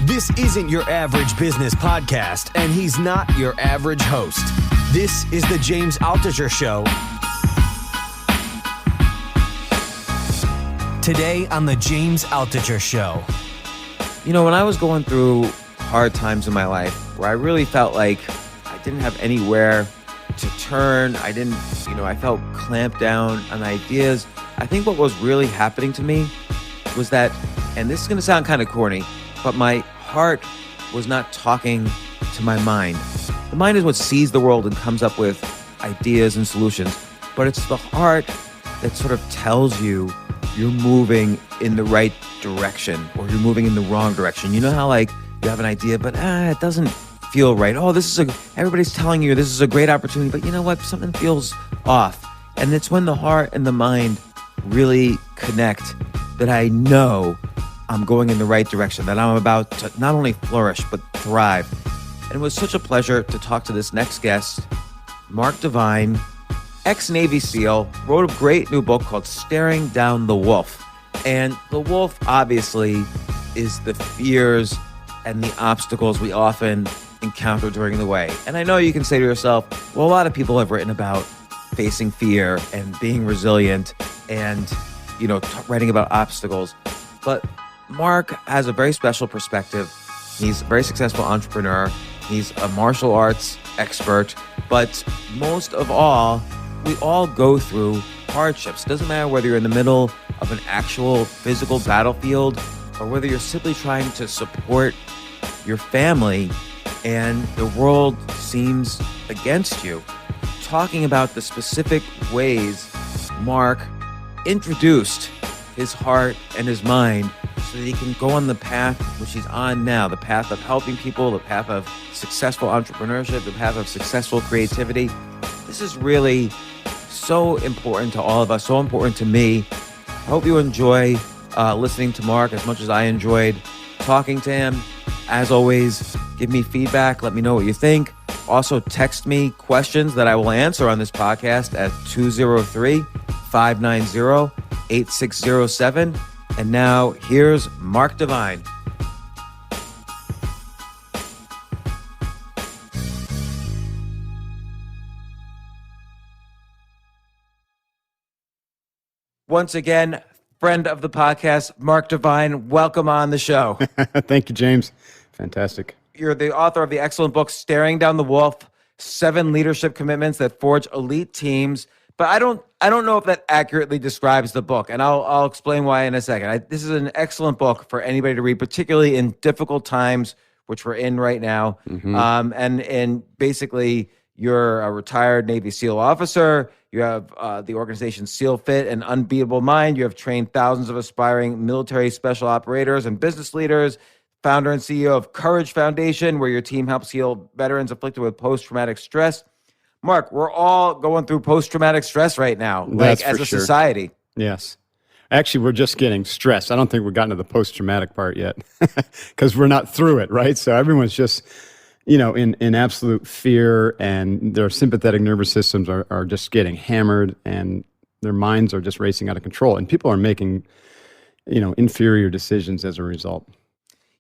This isn't your average business podcast, and he's not your average host. This is the James Altucher Show. Today on the James Altucher Show. You know, when I was going through hard times in my life where I really felt like I didn't have anywhere to turn, I felt clamped down on ideas. I think what was really happening to me was that, and this is going to sound kind of corny, but my heart was not talking to my mind. The mind is what sees the world and comes up with ideas and solutions, but it's the heart that sort of tells you you're moving in the right direction or you're moving in the wrong direction. You know how like you have an idea, but it doesn't feel right. Oh, everybody's telling you this is a great opportunity, but you know what? Something feels off. And it's when the heart and the mind really connect that I know I'm going in the right direction, that I'm about to not only flourish, but thrive. And it was such a pleasure to talk to this next guest, Mark Divine, ex-Navy SEAL, wrote a great new book called Staring Down the Wolf. And the wolf, obviously, is the fears and the obstacles we often encounter during the way. And I know you can say to yourself, well, a lot of people have written about facing fear and being resilient and, writing about obstacles. But Mark has a very special perspective. He's a very successful entrepreneur. He's a martial arts expert. But most of all, we all go through hardships. It doesn't matter whether you're in the middle of an actual physical battlefield or whether you're simply trying to support your family and the world seems against you. Talking about the specific ways Mark introduced his heart and his mind so that he can go on the path which he's on now, the path of helping people, the path of successful entrepreneurship, the path of successful creativity. This is really so important to all of us, so important to me. I hope you enjoy listening to Mark as much as I enjoyed talking to him. As always, give me feedback. Let me know what you think. Also, text me questions that I will answer on this podcast at 203-590-8607. And now, here's Mark Divine. Once again, friend of the podcast, Mark Divine, welcome on the show. Thank you, James. Fantastic. You're the author of the excellent book, Staring Down the Wolf, 7 Leadership Commitments That Forge Elite Teams. But I don't know if that accurately describes the book, and I'll explain why in a second. This is an excellent book for anybody to read, particularly in difficult times, which we're in right now. Mm-hmm. And basically, you're a retired Navy SEAL officer. You have the organization SEALFIT, an unbeatable mind. You have trained thousands of aspiring military special operators and business leaders. Founder and CEO of Courage Foundation, where your team helps heal veterans afflicted with post-traumatic stress. Mark, we're all going through post-traumatic stress right now, as a society. Yes. Actually, we're just getting stressed. I don't think we've gotten to the post-traumatic part yet because we're not through it, right? So everyone's just, in absolute fear, and their sympathetic nervous systems are just getting hammered, and their minds are just racing out of control. And people are making, inferior decisions as a result.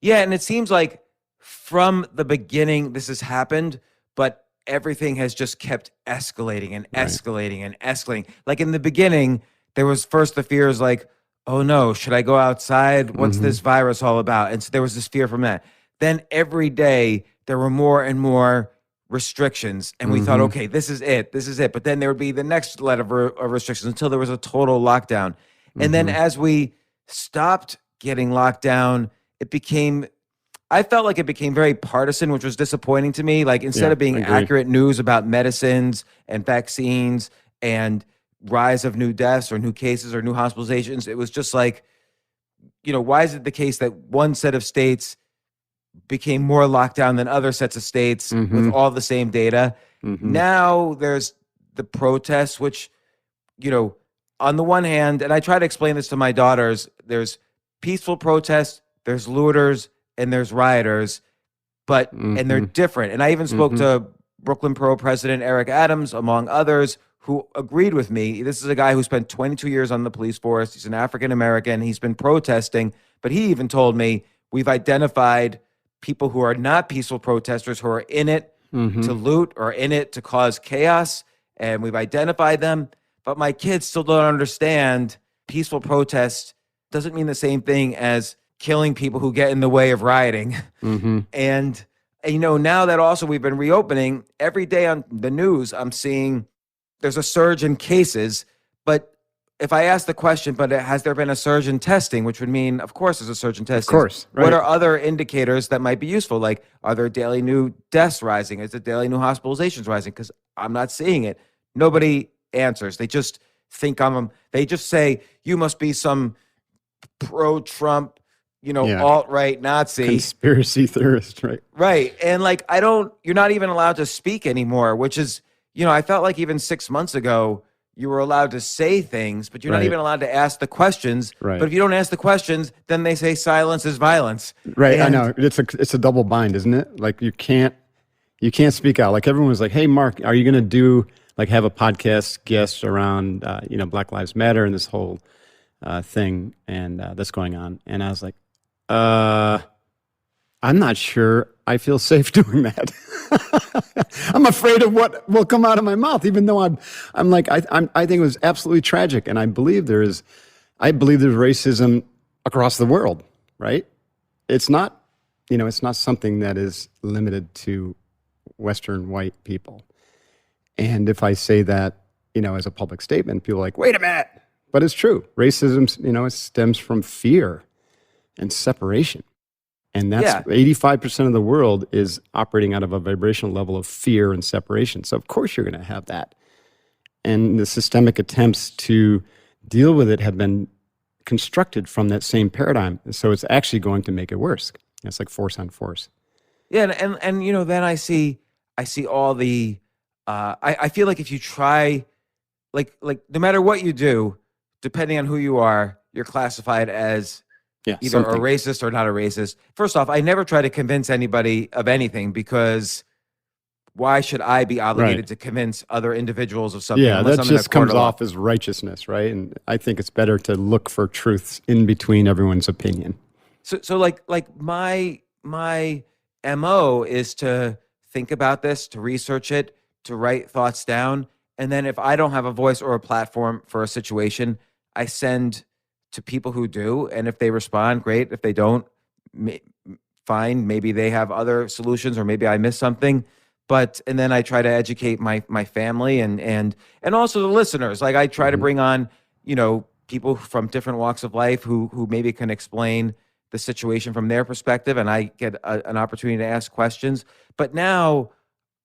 Yeah, and it seems like from the beginning this has happened, but everything has just kept escalating and escalating and escalating. Like in the beginning, there was first the fears like, oh no, should I go outside? What's this virus all about? And so there was this fear from that. Then every day there were more and more restrictions, and we thought, okay, this is it. But then there would be the next level of restrictions until there was a total lockdown. And then as we stopped getting locked down, I felt like it became very partisan, which was disappointing to me. Like instead of being accurate news about medicines and vaccines and rise of new deaths or new cases or new hospitalizations, it was just like, why is it the case that one set of states became more locked down than other sets of states with all the same data? Now there's the protests, which, on the one hand, and I try to explain this to my daughters, there's peaceful protests, there's looters, and there's rioters, but and they're different. And I even spoke to Brooklyn Pro President Eric Adams, among others, who agreed with me. This is a guy who spent 22 years on the police force. He's an African American. He's been protesting, but he even told me we've identified people who are not peaceful protesters, who are in it to loot or in it to cause chaos, and we've identified them. But my kids still don't understand peaceful protest doesn't mean the same thing as killing people who get in the way of rioting. And now that also we've been reopening, every day on the news, I'm seeing there's a surge in cases. But if I ask the question, but has there been a surge in testing, which would mean, of course, there's a surge in testing. Of course. Right. What are other indicators that might be useful? Like, are there daily new deaths rising? Is the daily new hospitalizations rising? Because I'm not seeing it. Nobody answers. They just think they just say, you must be some pro-Trump, alt-right Nazi. Conspiracy theorist, right? Right. And you're not even allowed to speak anymore, which is, I felt like even 6 months ago, you were allowed to say things, but you're not even allowed to ask the questions. Right. But if you don't ask the questions, then they say silence is violence. Right. I know. It's a double bind, isn't it? Like you can't speak out. Like everyone was like, hey, Mark, are you going to do have a podcast guest around, Black Lives Matter and this whole thing and that's going on? And I was like, I'm not sure I feel safe doing that. I'm afraid of what will come out of my mouth, even though I'm like, I think it was absolutely tragic. And I believe there's racism across the world, right? It's not, it's not something that is limited to Western white people. And if I say that, as a public statement, people are like, wait a minute. But it's true. Racism, it stems from fear and separation. And that's 85% of the world is operating out of a vibrational level of fear and separation. So of course you're going to have that. And the systemic attempts to deal with it have been constructed from that same paradigm. And so it's actually going to make it worse. It's like force on force. Yeah, and then I see all the I feel like if you try like no matter what you do, depending on who you are, you're classified as either a racist or not a racist. First off, I never try to convince anybody of anything because why should I be obligated to convince other individuals of something? Yeah, that just comes off as righteousness, right? And I think it's better to look for truths in between everyone's opinion. So like my MO is to think about this, to research it, to write thoughts down. And then if I don't have a voice or a platform for a situation, I send to people who do. And if they respond, great. If they don't, fine. Maybe they have other solutions or maybe I missed something. And then I try to educate my family and also the listeners. Like I try to bring on, people from different walks of life who maybe can explain the situation from their perspective. And I get an opportunity to ask questions. But now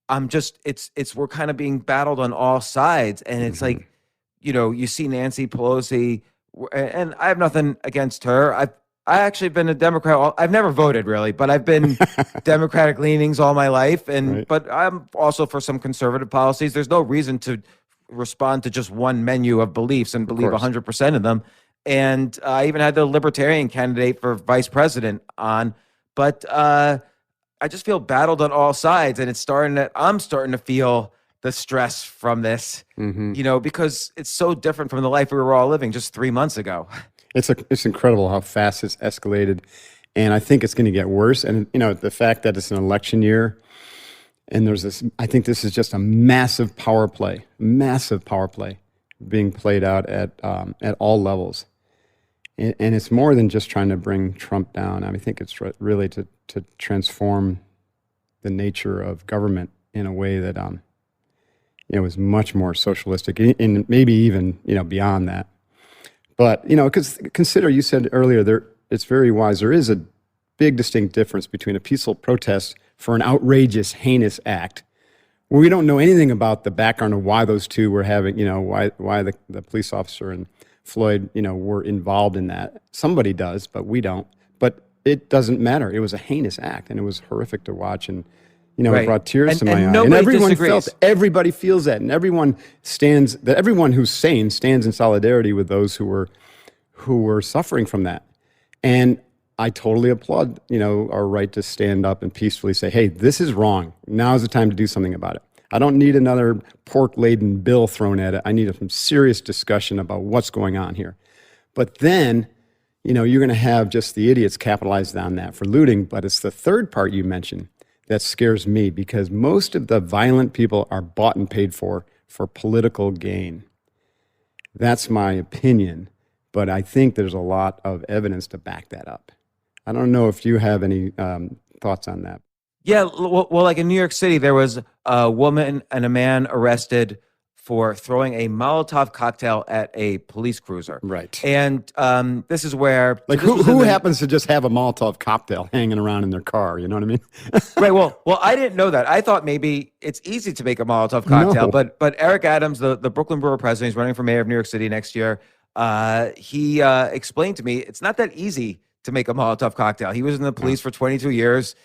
we're kind of being battled on all sides. And it's like, you see Nancy Pelosi, and I have nothing against her. I actually been a Democrat. I've never voted really, but I've been Democratic leanings all my life. But I'm also for some conservative policies. There's no reason to respond to just one menu of beliefs and believe 100% of them. And I even had the Libertarian candidate for vice president on, but I just feel battled on all sides, and I'm starting to feel the stress from this, because it's so different from the life we were all living just 3 months ago. It's incredible how fast it's escalated, and I think it's going to get worse. And the fact that it's an election year, and I think this is just a massive power play being played out at all levels. And it's more than just trying to bring Trump down. I think it's really to transform the nature of government in a way that is much more socialistic, and maybe even beyond that. But because consider, you said earlier, it's very wise. There is a big distinct difference between a peaceful protest for an outrageous, heinous act, where we don't know anything about the background of why those two were having, why the police officer and Floyd, were involved in that. Somebody does, but we don't. But it doesn't matter. It was a heinous act, and it was horrific to watch, and it brought tears to my eye. And everyone everybody feels that, and everyone who's sane stands in solidarity with those who were suffering from that. And I totally applaud, our right to stand up and peacefully say, hey, this is wrong. Now's the time to do something about it. I don't need another pork-laden bill thrown at it. I need some serious discussion about what's going on here. But then, you're going to have just the idiots capitalized on that for looting. But it's the third part you mentioned that scares me, because most of the violent people are bought and paid for political gain. That's my opinion, but I think there's a lot of evidence to back that up. I don't know if you have any thoughts on that. Yeah, well, like in New York City, there was a woman and a man arrested for throwing a Molotov cocktail at a police cruiser. Right. And this is where... Like, who happens to just have a Molotov cocktail hanging around in their car? You know what I mean? Right. Well, I didn't know that. I thought maybe it's easy to make a Molotov cocktail. No. But Eric Adams, the Brooklyn Borough president, he's running for mayor of New York City next year. He explained to me it's not that easy to make a Molotov cocktail. He was in the police for 22 years.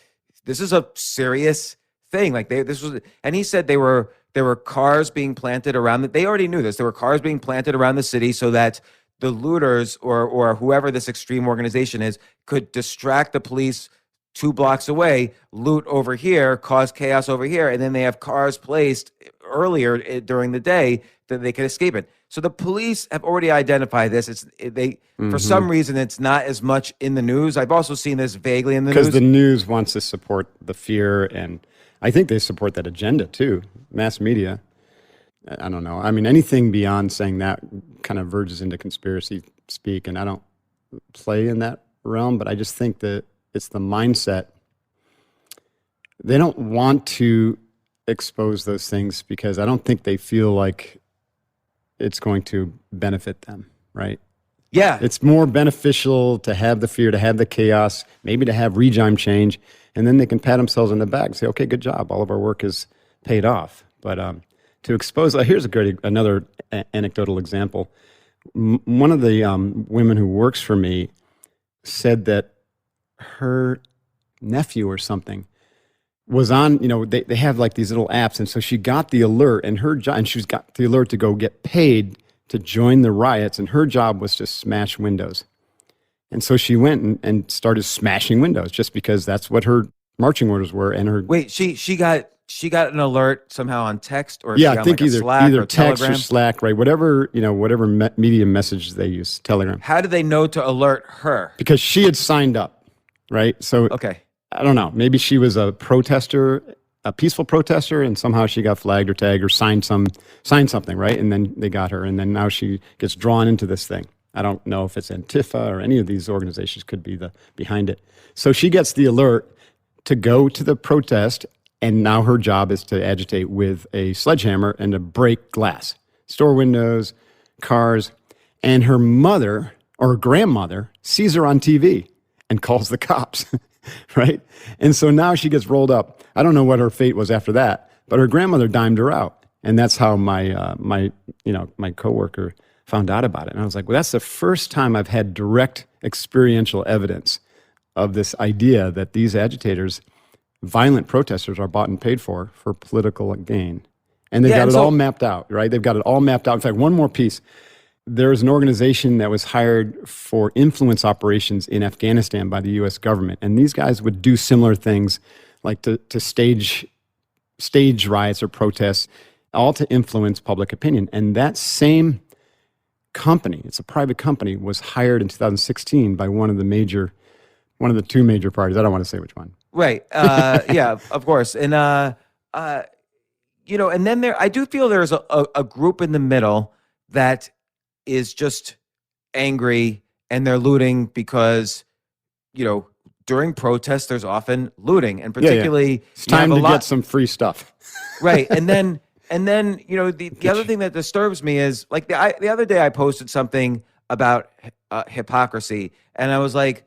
This is a serious thing. Like and he said there were cars being planted around they already knew this. There were cars being planted around the city so that the looters or whoever this extreme organization is could distract the police 2 blocks away, loot over here, cause chaos over here, and then they have cars placed earlier during the day that they can escape it. So the police have already identified this. For some reason, it's not as much in the news. I've also seen this vaguely in the news. Because the news wants to support the fear, and I think they support that agenda too. Mass media. I don't know. I mean, anything beyond saying that kind of verges into conspiracy speak, and I don't play in that realm, but I just think that it's the mindset. They don't want to expose those things because I don't think they feel like it's going to benefit them, right? Yeah. It's more beneficial to have the fear, to have the chaos, maybe to have regime change, and then they can pat themselves on the back and say, okay, good job. All of our work is paid off. But to expose, here's another anecdotal example. One of the women who works for me said that her nephew or something was on, they have like these little apps. And so she got the alert, and she's got the alert to go get paid to join the riots. And her job was to smash windows. And so she went and started smashing windows just because that's what her marching orders were. And her... Wait, she got an alert somehow on text, or yeah, I think like either or text Telegram? or Slack, right? Whatever media message they use, Telegram. How did they know to alert her? Because she had signed up, right? So Okay. I don't know. Maybe she was a protester, a peaceful protester, and somehow she got flagged or tagged or signed something, right? And then they got her, and then now she gets drawn into this thing. I don't know if it's Antifa or any of these organizations could be behind it. So she gets the alert to go to the protest, and now her job is to agitate with a sledgehammer and to break glass, store windows, cars. And her mother or grandmother sees her on TV and calls the cops. Right? And so now she gets rolled up. I don't know what her fate was after that, but her grandmother dimed her out. And that's how my coworker found out about it. And I was like, well, that's the first time I've had direct experiential evidence of this idea that these agitators, violent protesters, are bought and paid for political gain. And they've got it all mapped out, right? They've got it all mapped out. In fact, one more piece. There's an organization that was hired for influence operations in Afghanistan by the U.S. government. And these guys would do similar things, like to stage riots or protests, all to influence public opinion. And that same company, it's a private company, was hired in 2016 by one of the two major parties. I don't want to say which one. Right. Yeah, of course. And, and then I do feel there's a group in the middle that is just angry, and they're looting because, during protests, there's often looting, and particularly it's time to get some free stuff. Right. And then, the other thing that disturbs me is, like, the other day I posted something about hypocrisy, and I was like,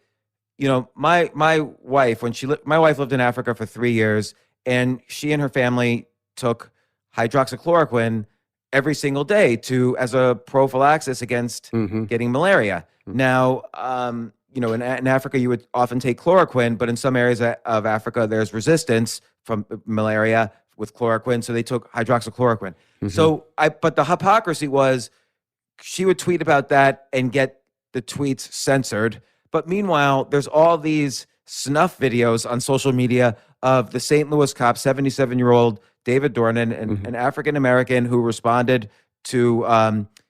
my wife, my wife lived in Africa for 3 years, and she and her family took hydroxychloroquine every single day as a prophylaxis against getting malaria. Now, in Africa, you would often take chloroquine, but in some areas of Africa, there's resistance from malaria with chloroquine, so they took hydroxychloroquine. But the hypocrisy was, she would tweet about that and get the tweets censored. But meanwhile, there's all these snuff videos on social media of the St. Louis cop, 77-year-old David Dornan, an African-American who responded to,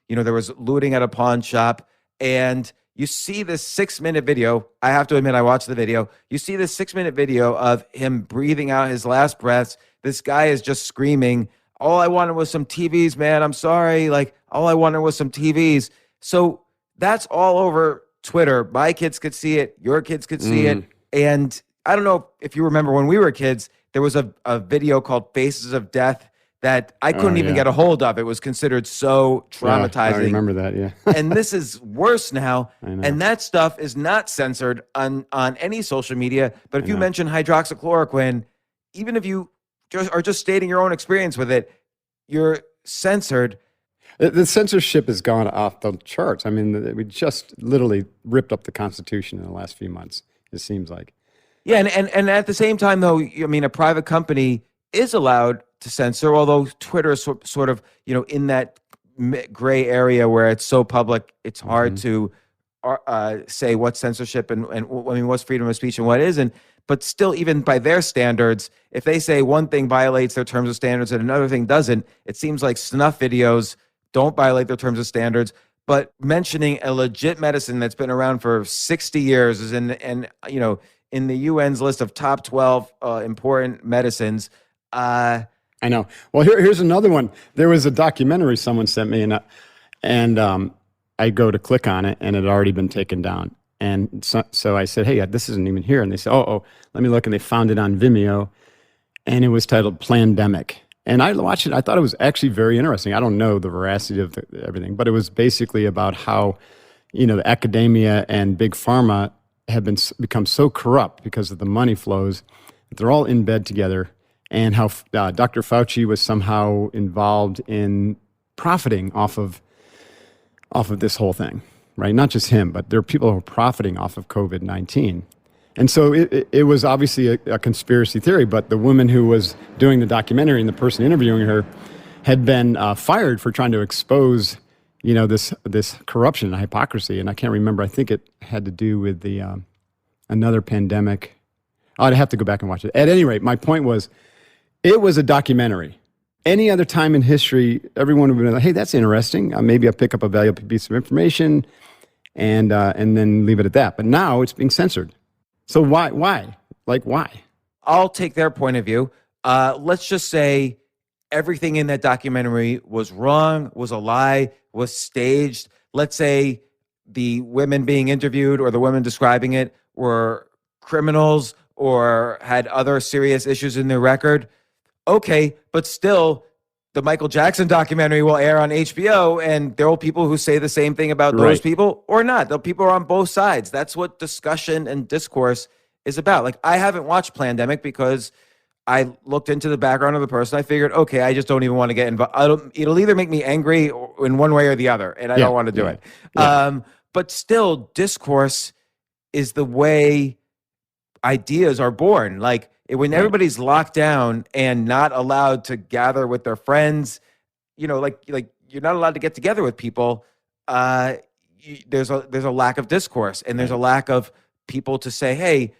there was looting at a pawn shop, and you see this 6-minute video. I have to admit, I watched the video. You see this 6-minute video of him breathing out his last breaths. This guy is just screaming, all I wanted was some TVs, man. I'm sorry. Like, all I wanted was some TVs. So that's all over Twitter. My kids could see it. Your kids could see it. And I don't know if you remember when we were kids, there was a video called Faces of Death that I couldn't even get a hold of. It was considered so traumatizing. I remember that, yeah. And this is worse now. And that stuff is not censored on any social media. But if you mention hydroxychloroquine, even if you are just stating your own experience with it, you're censored. The censorship has gone off the charts. I mean, we just literally ripped up the Constitution in the last few months, it seems like. Yeah, and at the same time, though, I mean, a private company is allowed to censor, although Twitter is sort of, in that gray area where it's so public, it's hard to say what's censorship and I mean, what's freedom of speech and what isn't. But still, even by their standards, if they say one thing violates their terms of standards and another thing doesn't, it seems like snuff videos don't violate their terms of standards. But mentioning a legit medicine that's been around for 60 years is in the UN's list of top 12 important medicines. I know. Well, here's another one. There was a documentary someone sent me, and I go to click on it, and it had already been taken down. And so I said, hey, this isn't even here. And they said, oh, let me look. And they found it on Vimeo, and it was titled Plandemic. And I watched it. I thought it was actually very interesting. I don't know the veracity of everything, but it was basically about how, the academia and big pharma have become so corrupt because of the money flows that they're all in bed together, and how Dr. Fauci was somehow involved in profiting off of this whole thing, right? Not just him, but there are people who are profiting off of COVID-19. And so it was obviously a conspiracy theory, but the woman who was doing the documentary and the person interviewing her had been fired for trying to expose, this corruption and hypocrisy. And I can't remember. I think it had to do with the another pandemic. I'd have to go back and watch it. At any rate, my point was, it was a documentary. Any other time in history, everyone would have been like, hey, that's interesting. Maybe I'll pick up a valuable piece of information and then leave it at that. But now it's being censored. So why? Like, why? I'll take their point of view. Let's just say everything in that documentary was wrong, was a lie, was staged. Let's say the women being interviewed or the women describing it were criminals or had other serious issues in their record. Okay, but still, the Michael Jackson documentary will air on HBO, and there will be people who say the same thing about those people or not. The people are on both sides. That's what discussion and discourse is about. Like, I haven't watched Plandemic because I looked into the background of the person. I figured, okay, I just don't even want to get involved. It'll either make me angry in one way or the other, and I don't want to do it. Yeah. But still, discourse is the way ideas are born. Like, when everybody's locked down and not allowed to gather with their friends, like you're not allowed to get together with people. There's a lack of discourse, and there's a lack of people to say, hey,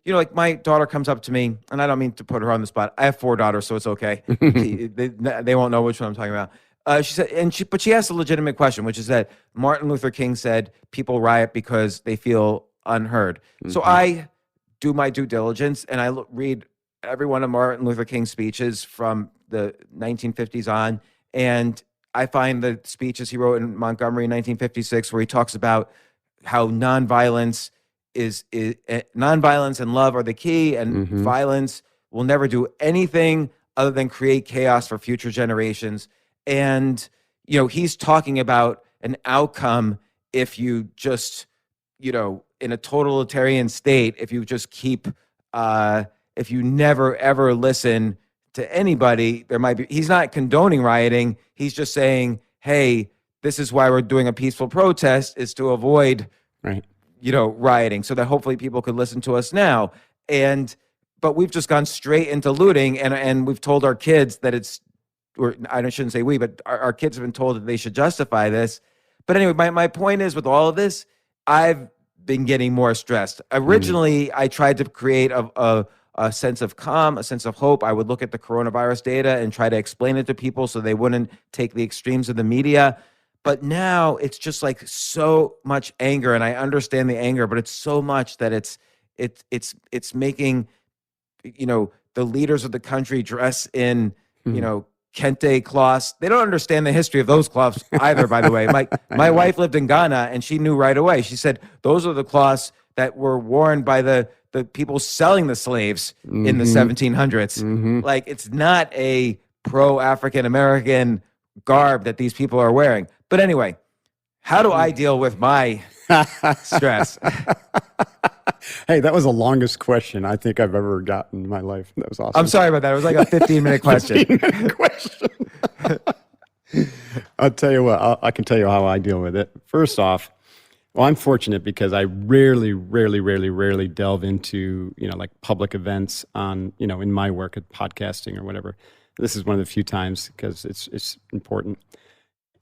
like my daughter comes up to me, and I don't mean to put her on the spot. I have 4 daughters, so it's okay. They won't know which one I'm talking about. She said, but she asked a legitimate question, which is that Martin Luther King said people riot because they feel unheard. So I do my due diligence, and I read every one of Martin Luther King's speeches from the 1950s on, and I find the speeches he wrote in Montgomery in 1956, where he talks about how nonviolence and love are the key, and violence will never do anything other than create chaos for future generations. And he's talking about an outcome if you just in a totalitarian state, if you just keep, if you never, ever listen to anybody, he's not condoning rioting. He's just saying, hey, this is why we're doing a peaceful protest, is to avoid, rioting, so that hopefully people could listen to us now. But we've just gone straight into looting, and we've told our kids that I shouldn't say we, but our kids have been told that they should justify this. But anyway, my point is, with all of this, I've been getting more stressed. Originally, I tried to create a sense of calm, a sense of hope. I would look at the coronavirus data and try to explain it to people so they wouldn't take the extremes of the media. But now it's just like so much anger, and I understand the anger, but it's so much that it's making, the leaders of the country dress in, kente cloths. They don't understand the history of those cloths either, by the way. My wife lived in Ghana, and she knew right away. She said, those are the cloths that were worn by the people selling the slaves in the 1700s. Like, it's not a pro-African American garb that these people are wearing. But anyway, how do I deal with my stress? Hey, that was the longest question I think I've ever gotten in my life. That was awesome. I'm sorry about that. It was like a 15-minute question. 15-minute question. I'll tell you what, I can tell you how I deal with it. First off, well, I'm fortunate because I rarely delve into, like public events on, in my work at podcasting or whatever. This is one of the few times because it's important.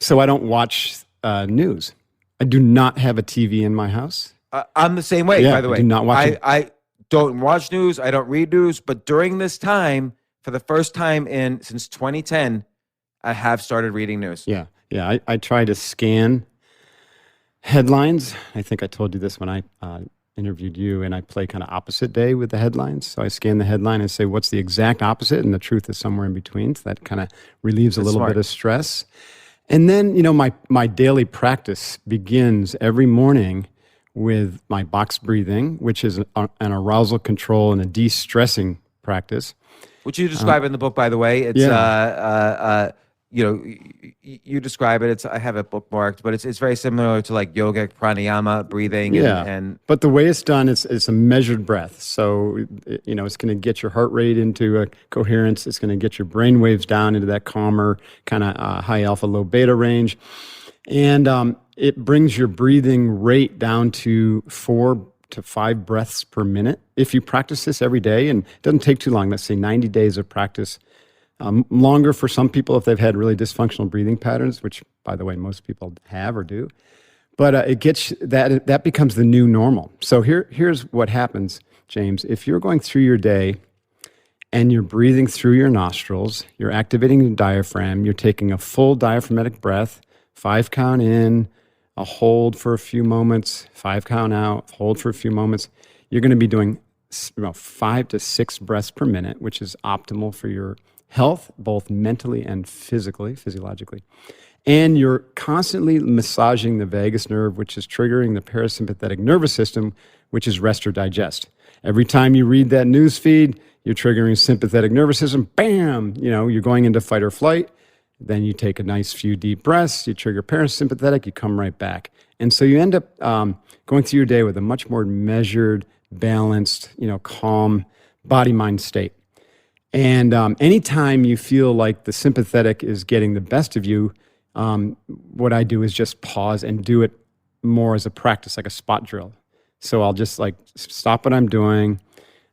So I don't watch news. I do not have a TV in my house. I'm the same way, by the way. Do not watch I don't watch news. I don't read news. But during this time, for the first time since 2010, I have started reading news. Yeah. I try to scan headlines. I think I told you this when I interviewed you, and I play kind of opposite day with the headlines. So I scan the headline and say, what's the exact opposite? And the truth is somewhere in between. So that kind of relieves a little bit of stress. And then, my daily practice begins every morning with my box breathing, which is an arousal control and a de-stressing practice. Which you describe in the book, by the way. It's you describe it. I have it bookmarked, but it's very similar to like yogic pranayama breathing. And but the way it's done, it's a measured breath. So it's going to get your heart rate into a coherence. It's going to get your brain waves down into that calmer kind of high alpha, low beta range, and it brings your breathing rate down to 4 to 5 breaths per minute. If you practice this every day, and it doesn't take too long, let's say 90 days of practice, longer for some people if they've had really dysfunctional breathing patterns, which, by the way, most people have or do. But it gets that becomes the new normal. So here's what happens, James. If you're going through your day and you're breathing through your nostrils, you're activating the diaphragm, you're taking a full diaphragmatic breath, 5 count in, a hold for a few moments, 5 count out, hold for a few moments. You're going to be doing 5 to 6 breaths per minute, which is optimal for your health, both mentally and physiologically. And you're constantly massaging the vagus nerve, which is triggering the parasympathetic nervous system, which is rest or digest. Every time you read that news feed, you're triggering sympathetic nervous system, bam, you're going into fight or flight. Then you take a nice few deep breaths, you trigger parasympathetic, you come right back. And so you end up going through your day with a much more measured, balanced, calm body-mind state. And anytime you feel like the sympathetic is getting the best of you, what I do is just pause and do it more as a practice, like a spot drill. So I'll just stop what I'm doing.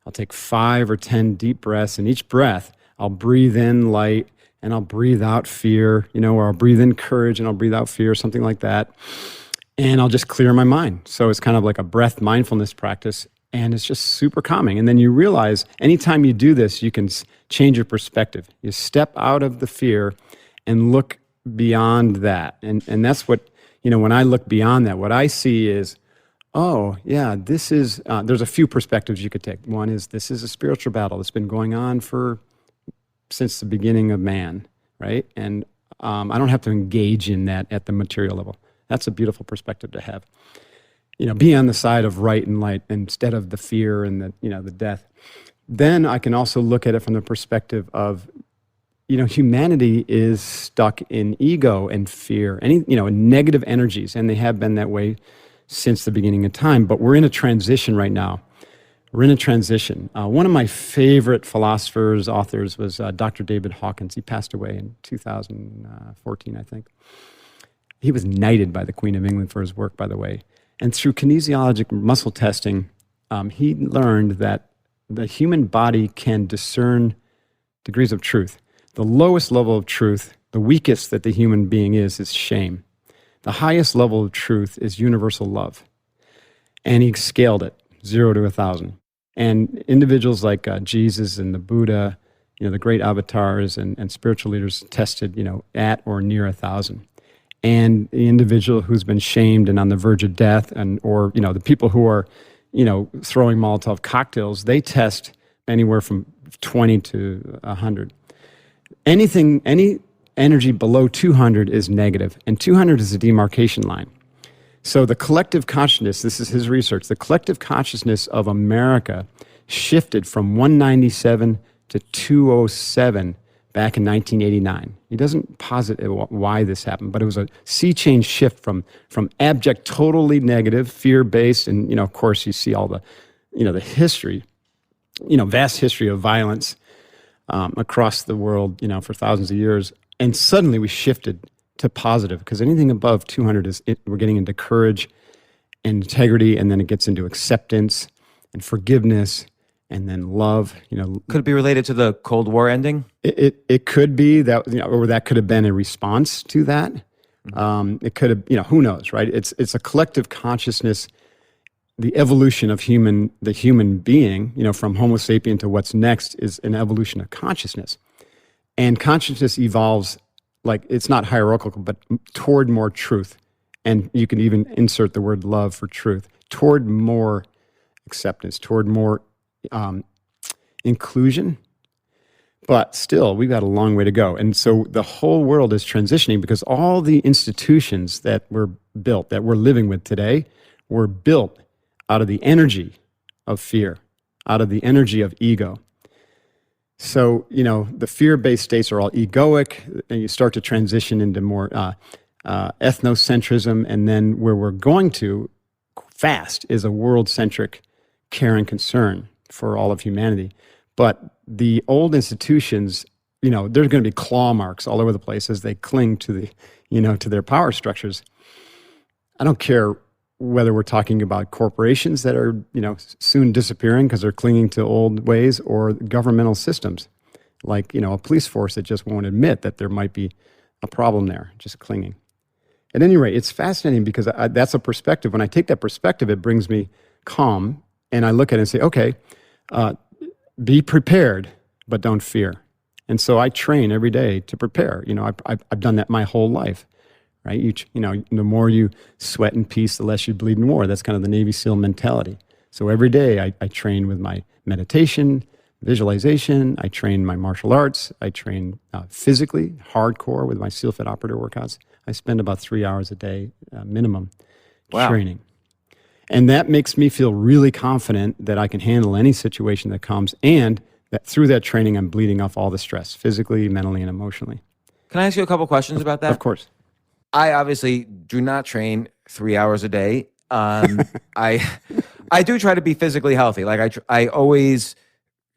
I'll take 5 or 10 deep breaths, and each breath I'll breathe in light and I'll breathe out fear, or I'll breathe in courage and I'll breathe out fear, something like that. And I'll just clear my mind. So it's kind of like a breath mindfulness practice, and it's just super calming. And then you realize anytime you do this, you can change your perspective. You step out of the fear and look beyond that. And that's what, when I look beyond that, what I see is, oh, yeah, this is, there's a few perspectives you could take. One is this is a spiritual battle that's been going on since the beginning of man, right? And I don't have to engage in that at the material level. That's a beautiful perspective to have. Be on the side of right and light instead of the fear and the death. Then I can also look at it from the perspective of, humanity is stuck in ego and fear, negative energies, and they have been that way since the beginning of time. But we're in a transition right now. We're in a transition. One of my favorite philosophers, authors, was Dr. David Hawkins. He passed away in 2014, I think. He was knighted by the Queen of England for his work, by the way. And through kinesiologic muscle testing, he learned that the human body can discern degrees of truth. The lowest level of truth, the weakest that the human being is shame. The highest level of truth is universal love. And he scaled it, 0 to 1,000. And individuals like Jesus and the Buddha, the great avatars and spiritual leaders tested, at or near 1,000. and the individual who's been shamed and on the verge of death, and or the people who are throwing Molotov cocktails, they test anywhere from 20 to 100. Any energy below 200 is negative, and 200 is a demarcation line. So the collective consciousness, this is his research, the collective consciousness of America shifted from 197 to 207 back in 1989. He doesn't posit why this happened, but it was a sea change shift from abject, totally negative, fear-based, and of course you see all the the history, vast history of violence across the world, for thousands of years, and suddenly we shifted to positive, because anything above 200 we're getting into courage and integrity, and then it gets into acceptance and forgiveness, and then love. Could it be related to the Cold War ending? It could be that, or that could have been a response to that. It could have, who knows, right? It's a collective consciousness. The evolution of the human being, from Homo sapien to what's next, is an evolution of consciousness, and consciousness evolves. Like, it's not hierarchical, but toward more truth. And you can even insert the word love for truth, toward more acceptance, toward more inclusion. But still, we've got a long way to go. And so the whole world is transitioning, because all the institutions that were built, that we're living with today, were built out of the energy of fear, out of the energy of ego. So, the fear-based states are all egoic, and you start to transition into more ethnocentrism, and then where we're going to fast is a world-centric care and concern for all of humanity. But the old institutions, there's going to be claw marks all over the place as they cling to to their power structures. I don't care whether we're talking about corporations that are, soon disappearing because they're clinging to old ways, or governmental systems, like, a police force that just won't admit that there might be a problem there, just clinging. At any rate, it's fascinating, because that's a perspective. When I take that perspective, it brings me calm, and I look at it and say, okay, be prepared, but don't fear. And so I train every day to prepare. I've done that my whole life. Right? The more you sweat in peace, the less you bleed in war. That's kind of the Navy SEAL mentality. So every day I train with my meditation, visualization. I train my martial arts. I train physically, hardcore with my SEALFIT operator workouts. I spend about 3 hours a day minimum training. And that makes me feel really confident that I can handle any situation that comes, and that through that training I'm bleeding off all the stress, physically, mentally, and emotionally. Can I ask you a couple questions about that? Of course. I obviously do not train 3 hours a day. I do try to be physically healthy. Like I always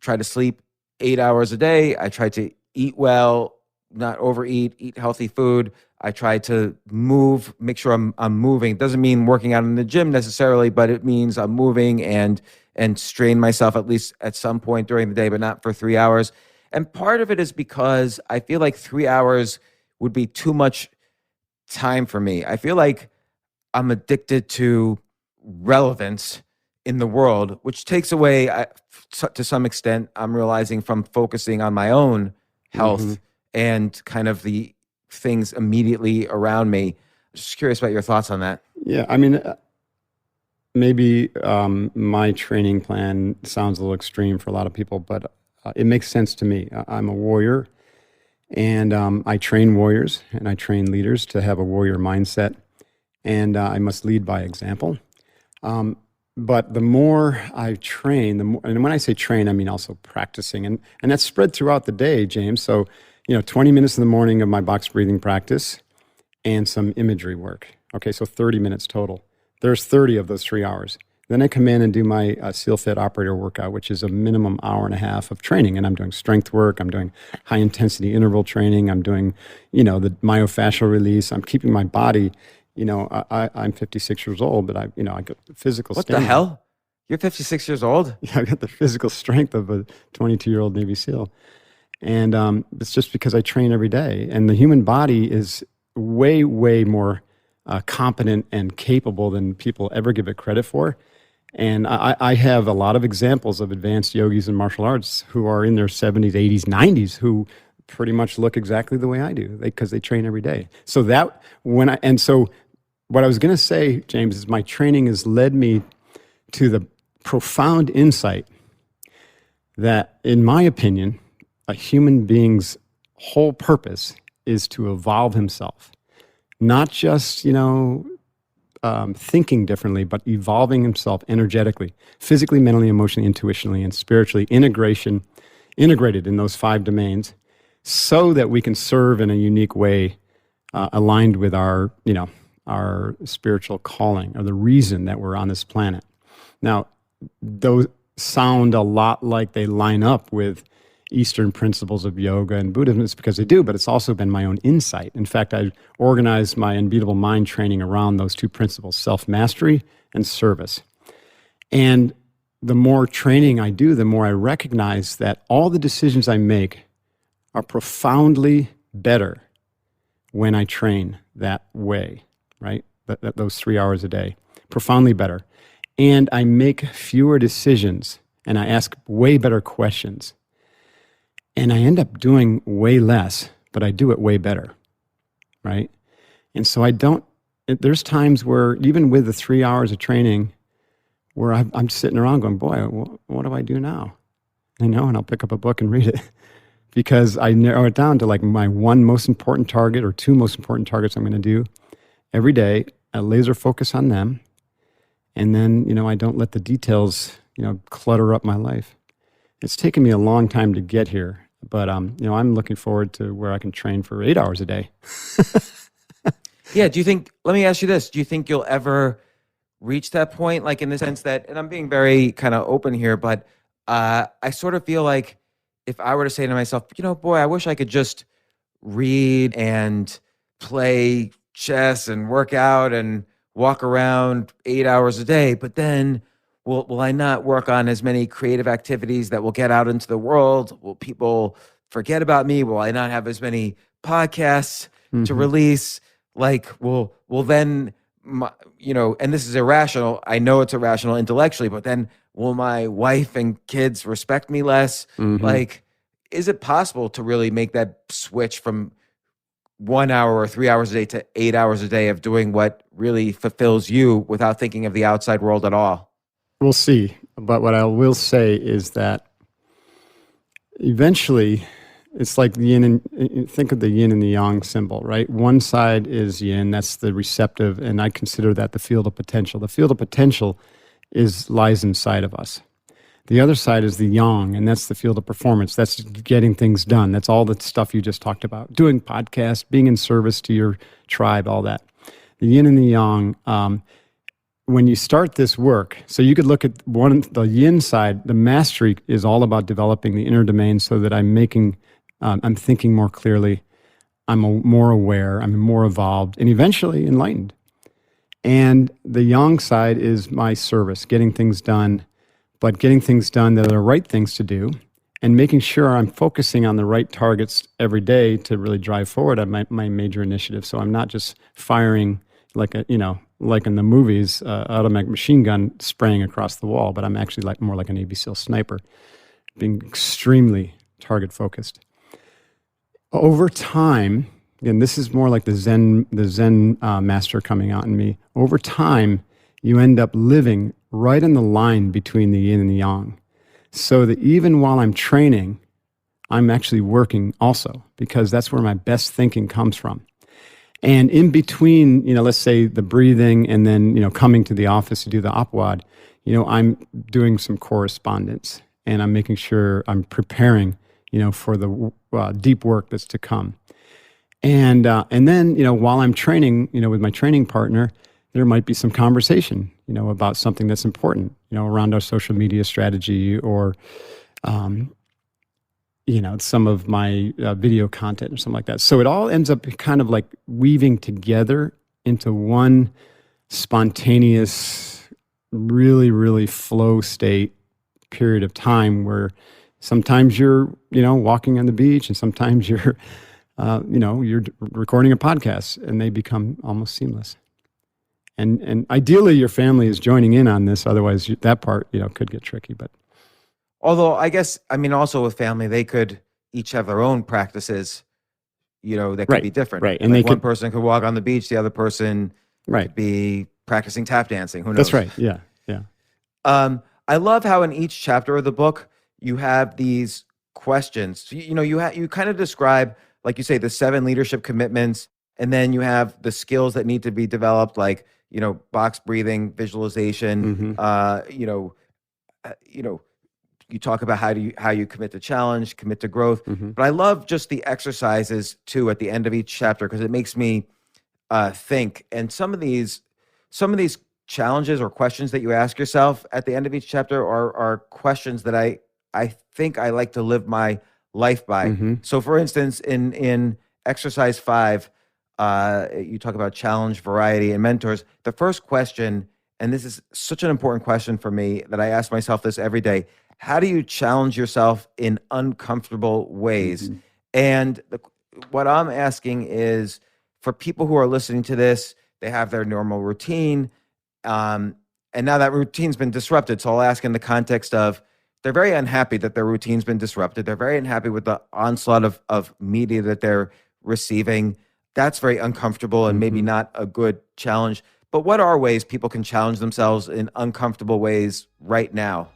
try to sleep 8 hours a day. I try to eat well, not overeat, eat healthy food. I try to move, make sure I'm moving. It doesn't mean working out in the gym necessarily, but it means I'm moving and strain myself at least at some point during the day, but not for 3 hours. And part of it is because I feel like 3 hours would be too much time for me. I feel like I'm addicted to relevance in the world, which takes away, to some extent, I'm realizing, from focusing on my own health and kind of the things immediately around me. Just curious about your thoughts on that. Yeah, I mean, maybe my training plan sounds a little extreme for a lot of people, but it makes sense to me. I'm a warrior. And I train warriors, and I train leaders to have a warrior mindset, and I must lead by example. But the more I train, the more, and when I say train, I mean also practicing, and that's spread throughout the day, James. So, 20 minutes in the morning of my box breathing practice, and some imagery work. Okay, so 30 minutes total. There's 30 of those 3 hours. Then I come in and do my SEALFIT operator workout, which is a minimum hour and a half of training. And I'm doing strength work. I'm doing high intensity interval training. I'm doing, the myofascial release. I'm keeping my body, I'm 56 years old, but I got the physical What stamina. the hell? You're 56 years old? Yeah, I got the physical strength of a 22-year-old Navy SEAL. And it's just because I train every day. And the human body is way, way more competent and capable than people ever give it credit for. And I have a lot of examples of advanced yogis in martial arts who are in their 70s, 80s, 90s, who pretty much look exactly the way I do because they train every day. So what I was going to say, James, is my training has led me to the profound insight that, in my opinion, a human being's whole purpose is to evolve himself, not just, thinking differently, but evolving himself energetically, physically, mentally, emotionally, intuitionally, and spiritually, integrated in those 5 domains, so that we can serve in a unique way, aligned with our spiritual calling, or the reason that we're on this planet. Now, those sound a lot like they line up with Eastern principles of yoga and Buddhism. It's because they do, but it's also been my own insight. In fact, I organized my Unbeatable Mind training around those 2 principles, self-mastery and service. And the more training I do, the more I recognize that all the decisions I make are profoundly better when I train that way, right? Those 3 hours a day, profoundly better. And I make fewer decisions, and I ask way better questions. And I end up doing way less, but I do it way better, right? And so there's times where, even with the 3 hours of training, where I'm sitting around going, boy, what do I do now? And I'll pick up a book and read it because I narrow it down to like my 1 most important target or 2 most important targets I'm going to do every day. I laser focus on them. And then, I don't let the details, clutter up my life. It's taken me a long time to get here, but I'm looking forward to where I can train for 8 hours a day. Yeah. Let me ask you this. Do you think you'll ever reach that point? Like, in the sense that, and I'm being very kind of open here, but I sort of feel like if I were to say to myself, boy, I wish I could just read and play chess and work out and walk around 8 hours a day, but then will I not work on as many creative activities that will get out into the world? Will people forget about me? Will I not have as many podcasts to release? Like, will then, and this is irrational. I know it's irrational intellectually, but then will my wife and kids respect me less? Like, is it possible to really make that switch from 1 hour or 3 hours a day to 8 hours a day of doing what really fulfills you without thinking of the outside world at all? We'll see. But what I will say is that eventually it's like think of the yin and the yang symbol, right? One side is yin, that's the receptive, and I consider that the field of potential. The field of potential lies inside of us. The other side is the yang, and that's the field of performance. That's getting things done. That's all the stuff you just talked about. Doing podcasts, being in service to your tribe, all that. The yin and the yang, when you start this work, so you could look at the yin side, the mastery is all about developing the inner domain so that I'm thinking more clearly, I'm more aware, I'm more evolved, and eventually enlightened. And the yang side is my service, getting things done, but getting things done that are the right things to do, and making sure I'm focusing on the right targets every day to really drive forward on my major initiative. So I'm not just firing like in the movies, automatic machine gun spraying across the wall, but I'm actually more like a Navy SEAL sniper, being extremely target focused. Over time, again, this is more like the Zen master coming out in me. Over time, you end up living right in the line between the yin and the yang, so that even while I'm training, I'm actually working also, because that's where my best thinking comes from. And in between, let's say the breathing and then, coming to the office to do the opwad, I'm doing some correspondence, and I'm making sure I'm preparing, for the deep work that's to come. And then, while I'm training, with my training partner, there might be some conversation, about something that's important, around our social media strategy or, some of my video content or something like that. So it all ends up kind of like weaving together into one spontaneous, really, really flow state period of time where sometimes you're, walking on the beach, and sometimes you're, you're recording a podcast, and they become almost seamless. And ideally, your family is joining in on this. Otherwise, that part, could get tricky. But although I guess, also with family, they could each have their own practices, that could be different. Right. And like one person could walk on the beach, the other person could be practicing tap dancing. Who knows? That's right. Yeah. Yeah. I love how in each chapter of the book you have these questions. So, you kind of describe, like you say, the 7 leadership commitments, and then you have the skills that need to be developed, like box breathing, visualization. You talk about how you commit to challenge, commit to growth. But I love just the exercises too at the end of each chapter, because it makes me think. And some of these challenges or questions that you ask yourself at the end of each chapter are questions that I think I like to live my life by. So for instance, in exercise 5, you talk about challenge, variety, and mentors. The first question, and this is such an important question for me that I ask myself this every day: how do you challenge yourself in uncomfortable ways? And what I'm asking is, for people who are listening to this, they have their normal routine, and now that routine's been disrupted. So I'll ask in the context of, they're very unhappy that their routine's been disrupted. They're very unhappy with the onslaught of media that they're receiving. That's very uncomfortable and maybe not a good challenge. But what are ways people can challenge themselves in uncomfortable ways right now?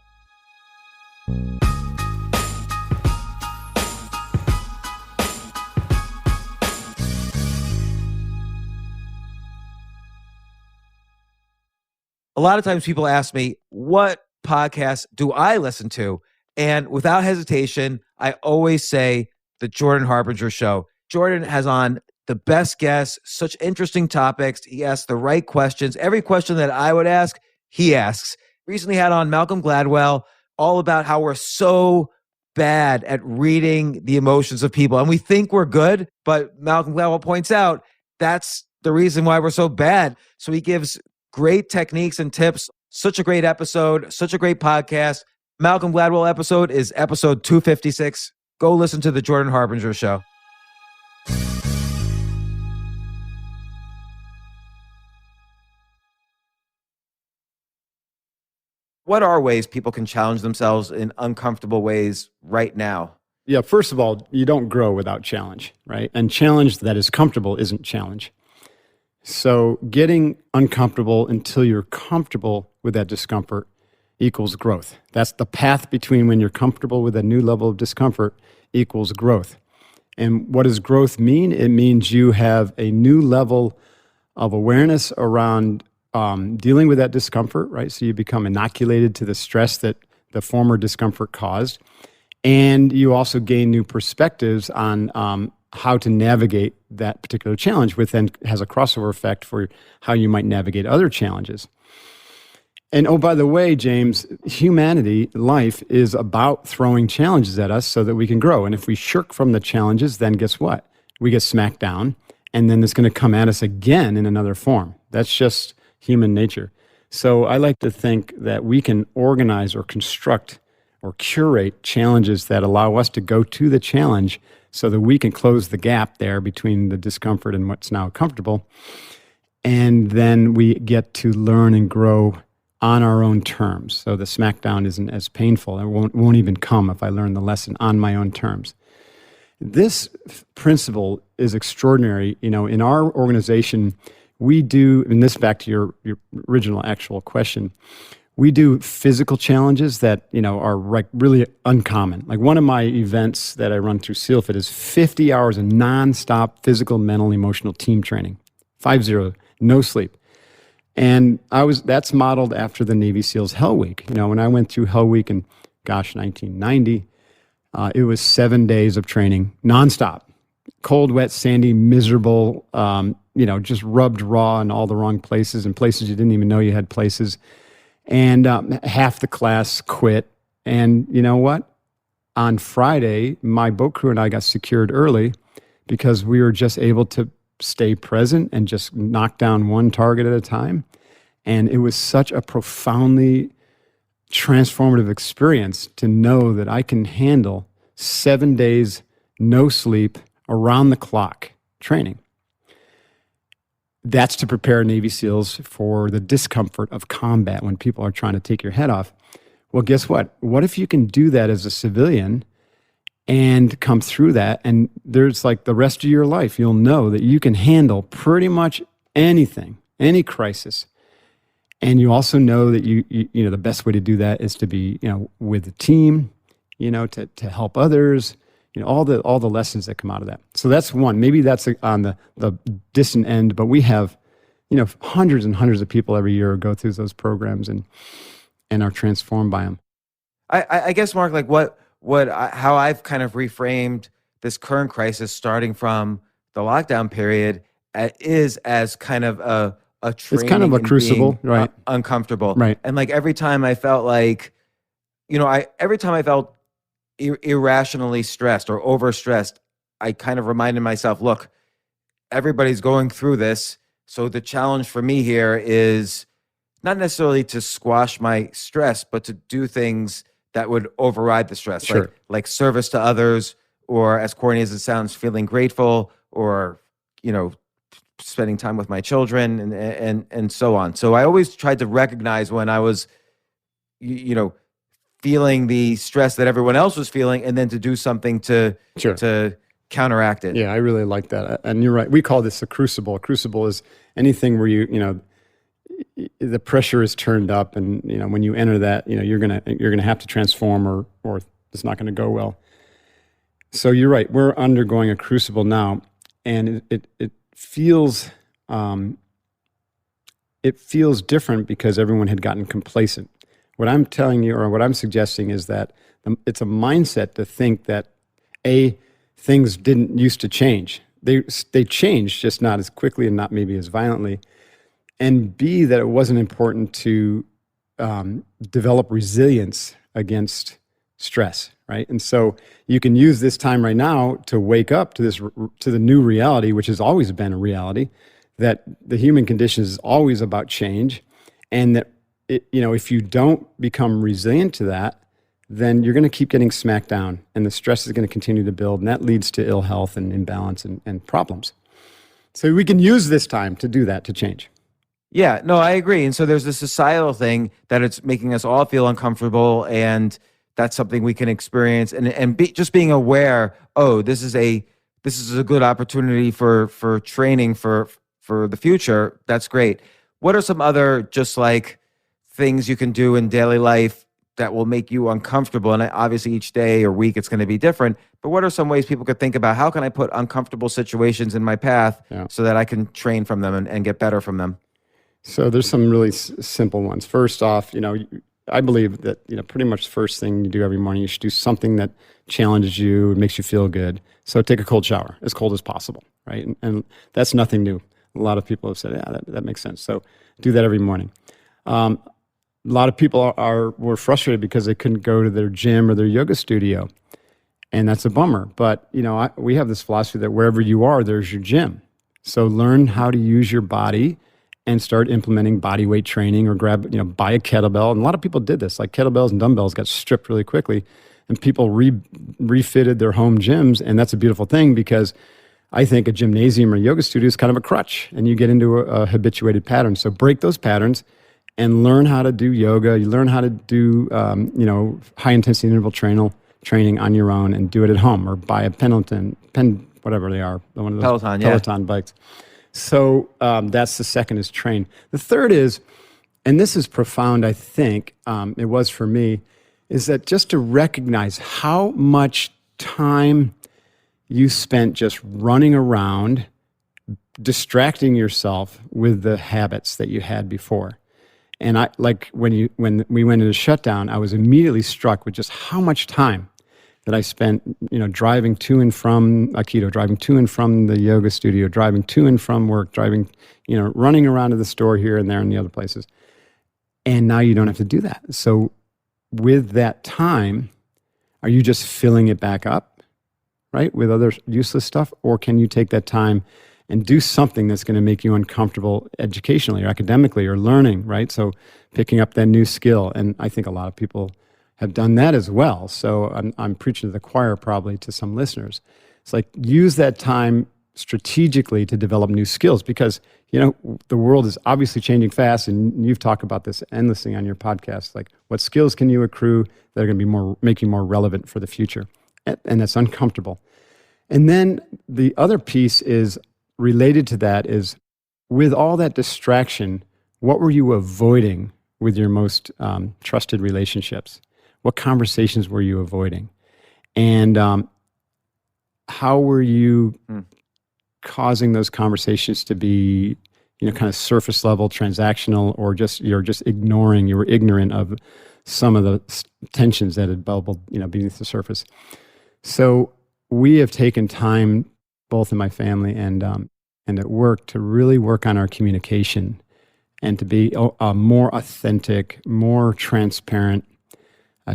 A lot of times people ask me, what podcast do I listen to? And without hesitation, I always say the Jordan Harbinger Show. Jordan has on the best guests, such interesting topics. He asks the right questions. Every question that I would ask, he asks. Recently had on Malcolm Gladwell, all about how we're so bad at reading the emotions of people. And we think we're good, but Malcolm Gladwell points out that's the reason why we're so bad. So he gives great techniques and tips. Such a great episode, such a great podcast. Malcolm Gladwell episode is episode 256. Go listen to the Jordan Harbinger Show. What are ways people can challenge themselves in uncomfortable ways right now? Yeah, first of all, you don't grow without challenge, right? And challenge that is comfortable isn't challenge. So getting uncomfortable until you're comfortable with that discomfort equals growth. That's the path between when you're comfortable with a new level of discomfort equals growth. And what does growth mean? It means you have a new level of awareness around dealing with that discomfort, right? So you become inoculated to the stress that the former discomfort caused. And you also gain new perspectives on how to navigate that particular challenge, which then has a crossover effect for how you might navigate other challenges. And oh, by the way, James, humanity, life is about throwing challenges at us so that we can grow. And if we shirk from the challenges, then guess what? We get smacked down, and then it's going to come at us again in another form. That's just human nature. So I like to think that we can organize or construct or curate challenges that allow us to go to the challenge so that we can close the gap there between the discomfort and what's now comfortable. And then we get to learn and grow on our own terms. So the smackdown isn't as painful. It won't even come if I learn the lesson on my own terms. This principle is extraordinary. You know, in our organization, we do, and this back to your original actual question, we do physical challenges that, you know, are like really uncommon. Like one of my events that I run through SEALFIT is 50 hours of nonstop physical, mental, emotional team training. 5-0, no sleep. And that's modeled after the Navy SEALs Hell Week. You know, when I went through Hell Week in, 1990, it was 7 days of training, nonstop. Cold, wet, sandy, miserable, just rubbed raw in all the wrong places and places you didn't even know you had places. And half the class quit. And you know what? On Friday, my boat crew and I got secured early because we were just able to stay present and just knock down one target at a time. And it was such a profoundly transformative experience to know that I can handle 7 days, no sleep, around the clock training. That's to prepare Navy SEALs for the discomfort of combat when people are trying to take your head off. Well, guess what? What if you can do that as a civilian and come through that. And there's like the rest of your life, you'll know that you can handle pretty much anything, any crisis. And you also know that you know, the best way to do that is to be, you know, with the team, you know, to help others, you know, all the lessons that come out of that. So that's one. Maybe that's on the distant end, but we have, you know, hundreds and hundreds of people every year go through those programs and are transformed by them. I guess, Mark, like how I've kind of reframed this current crisis starting from the lockdown period is as kind of a training. It's kind of a crucible, right? Uncomfortable. Right. And like every time I felt like, you know, every time I felt irrationally stressed or overstressed, I kind of reminded myself, look, everybody's going through this. So the challenge for me here is not necessarily to squash my stress, but to do things that would override the stress, Sure. like service to others, or as corny as it sounds, feeling grateful, or, you know, spending time with my children and so on. So I always tried to recognize when I was, you know, feeling the stress that everyone else was feeling, and then to do something to counteract it. Yeah, I really like that. And you're right. We call this a crucible. A crucible is anything where you know, the pressure is turned up, and you know, when you enter that, you know, you're gonna have to transform, or it's not gonna go well. So you're right. We're undergoing a crucible now, and it feels different because everyone had gotten complacent. What I'm telling you, or what I'm suggesting, is that it's a mindset to think that things didn't used to change. They changed, just not as quickly and not maybe as violently. And B, that it wasn't important to develop resilience against stress, right? And so you can use this time right now to wake up to the new reality, which has always been a reality, that the human condition is always about change, and that you know, if you don't become resilient to that, then you're going to keep getting smacked down, and the stress is going to continue to build, and that leads to ill health and imbalance and problems. So we can use this time to do that, to change. Yeah, no, I agree. And so there's this societal thing that it's making us all feel uncomfortable, and that's something we can experience, and just being aware, oh, this is a good opportunity for training for the future. That's great. What are some other just like things you can do in daily life that will make you uncomfortable? And obviously each day or week it's going to be different, but what are some ways people could think about, how can I put uncomfortable situations in my path so that I can train from them and get better from them? So there's some really simple ones. First off, you know, I believe that, you know, pretty much the first thing you do every morning, you should do something that challenges you and makes you feel good. So take a cold shower, as cold as possible, right? And that's nothing new. A lot of people have said, yeah, that makes sense. So do that every morning. A lot of people were frustrated because they couldn't go to their gym or their yoga studio, and that's a bummer. But you know, we have this philosophy that wherever you are, there's your gym. So learn how to use your body and start implementing body weight training, or buy a kettlebell. And a lot of people did this. Like kettlebells and dumbbells got stripped really quickly, and people refitted their home gyms, and that's a beautiful thing, because I think a gymnasium or yoga studio is kind of a crutch, and you get into a habituated pattern. So break those patterns and learn how to do yoga. You learn how to do, high intensity interval training on your own, and do it at home, or buy a whatever they are, one of those Peloton bikes. So that's the second, is train. The third is, and this is profound, I think, it was for me, is that just to recognize how much time you spent just running around, distracting yourself with the habits that you had before. And I, like when we went into shutdown, I was immediately struck with just how much time that I spent, you know, driving to and from Aikido, driving to and from the yoga studio, driving to and from work, driving, you know, running around to the store here and there and the other places. And now you don't have to do that. So with that time, are you just filling it back up, right, with other useless stuff? Or can you take that time and do something that's going to make you uncomfortable educationally or academically or learning, right? So picking up that new skill. And I think a lot of people have done that as well. So I'm preaching to the choir probably to some listeners. It's like, use that time strategically to develop new skills, because, you know, the world is obviously changing fast, and you've talked about this endlessly on your podcast. Like, what skills can you accrue that are going to be make you more relevant for the future? and that's uncomfortable. And then the other piece is related to that is, with all that distraction, what were you avoiding with your most trusted relationships? What conversations were you avoiding? And how were you causing those conversations to be, kind of surface level, transactional, or you're just ignoring, you were ignorant of some of the tensions that had bubbled, beneath the surface. So we have taken time, both in my family and at work, to really work on our communication and to be more authentic, more transparent,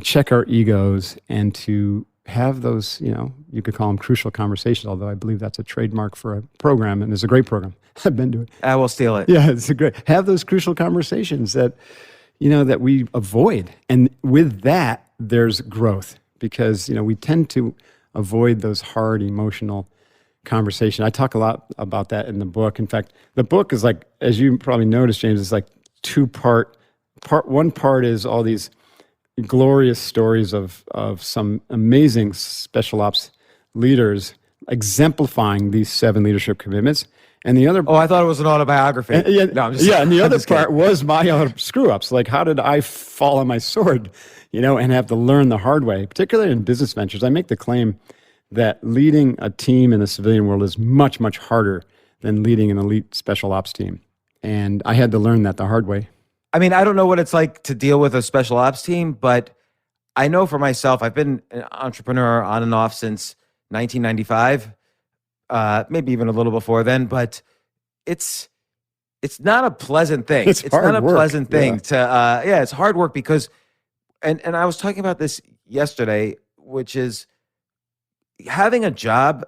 check our egos, and to have those, you could call them crucial conversations, although I believe that's a trademark for a program, and it's a great program. I've been to it. I will steal it. Yeah, it's a great, have those crucial conversations that, that we avoid. And with that, there's growth, because, we tend to avoid those hard emotional conversations. I talk a lot about that in the book. In fact, the book is like, as you probably noticed, James, it's like two-part. One part is all these glorious stories of some amazing special ops leaders exemplifying these 7 leadership commitments. And the other... Oh, I thought it was an autobiography. And the other part was my screw-ups. Like, how did I fall on my sword, and have to learn the hard way, particularly in business ventures? I make the claim that leading a team in the civilian world is much, much harder than leading an elite special ops team. And I had to learn that the hard way. I mean, I don't know what it's like to deal with a special ops team, but I know for myself, I've been an entrepreneur on and off since 1995, maybe even a little before then, but it's not a pleasant thing. It's not a pleasant thing to, it's hard work because, and I was talking about this yesterday, which is having a job.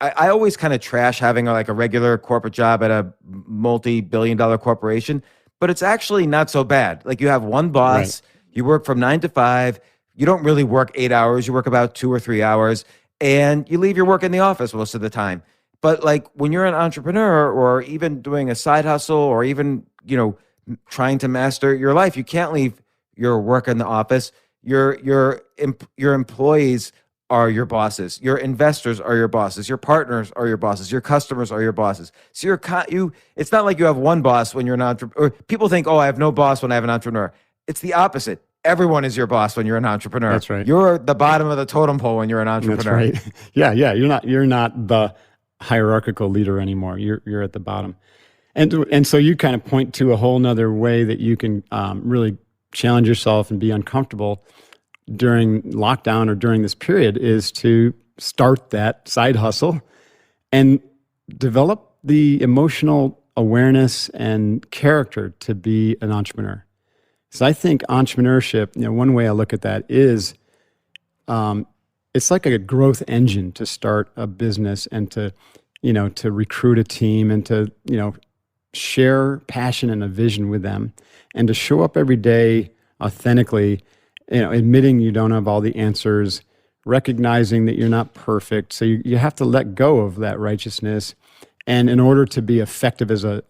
I always kind of trash having a regular corporate job at a multi-billion-dollar corporation, but it's actually not so bad. Like, you have one boss, you work from 9 to 5, you don't really work 8 hours, you work about 2 or 3 hours, and you leave your work in the office most of the time. But when you're an entrepreneur, or even doing a side hustle, or even, trying to master your life, you can't leave your work in the office. Your employees are your bosses. Your investors are your bosses. Your partners are your bosses. Your customers are your bosses. So it's not like you have one boss when you're an entrepreneur. Or people think, oh, I have no boss when I have an entrepreneur. It's the opposite. Everyone is your boss when you're an entrepreneur. That's right. You're the bottom of the totem pole when you're an entrepreneur. That's right. Yeah. You're not the hierarchical leader anymore. You're at the bottom. And so you kind of point to a whole nother way that you can really challenge yourself and be uncomfortable during lockdown or during this period, is to start that side hustle and develop the emotional awareness and character to be an entrepreneur. So I think entrepreneurship, one way I look at that is it's like a growth engine to start a business, and to recruit a team, and to, share passion and a vision with them, and to show up every day authentically, admitting you don't have all the answers, recognizing that you're not perfect. So you have to let go of that righteousness. And in order to be effective as an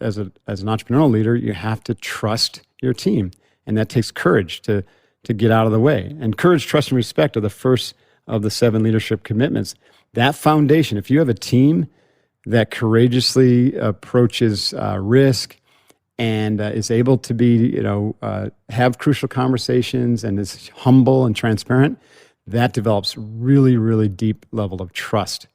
entrepreneurial leader, you have to trust your team. And that takes courage to get out of the way. And courage, trust, and respect are the first of the 7 leadership commitments. That foundation, if you have a team that courageously approaches risk, and is able to be, have crucial conversations, and is humble and transparent, that develops really, really deep level of trust.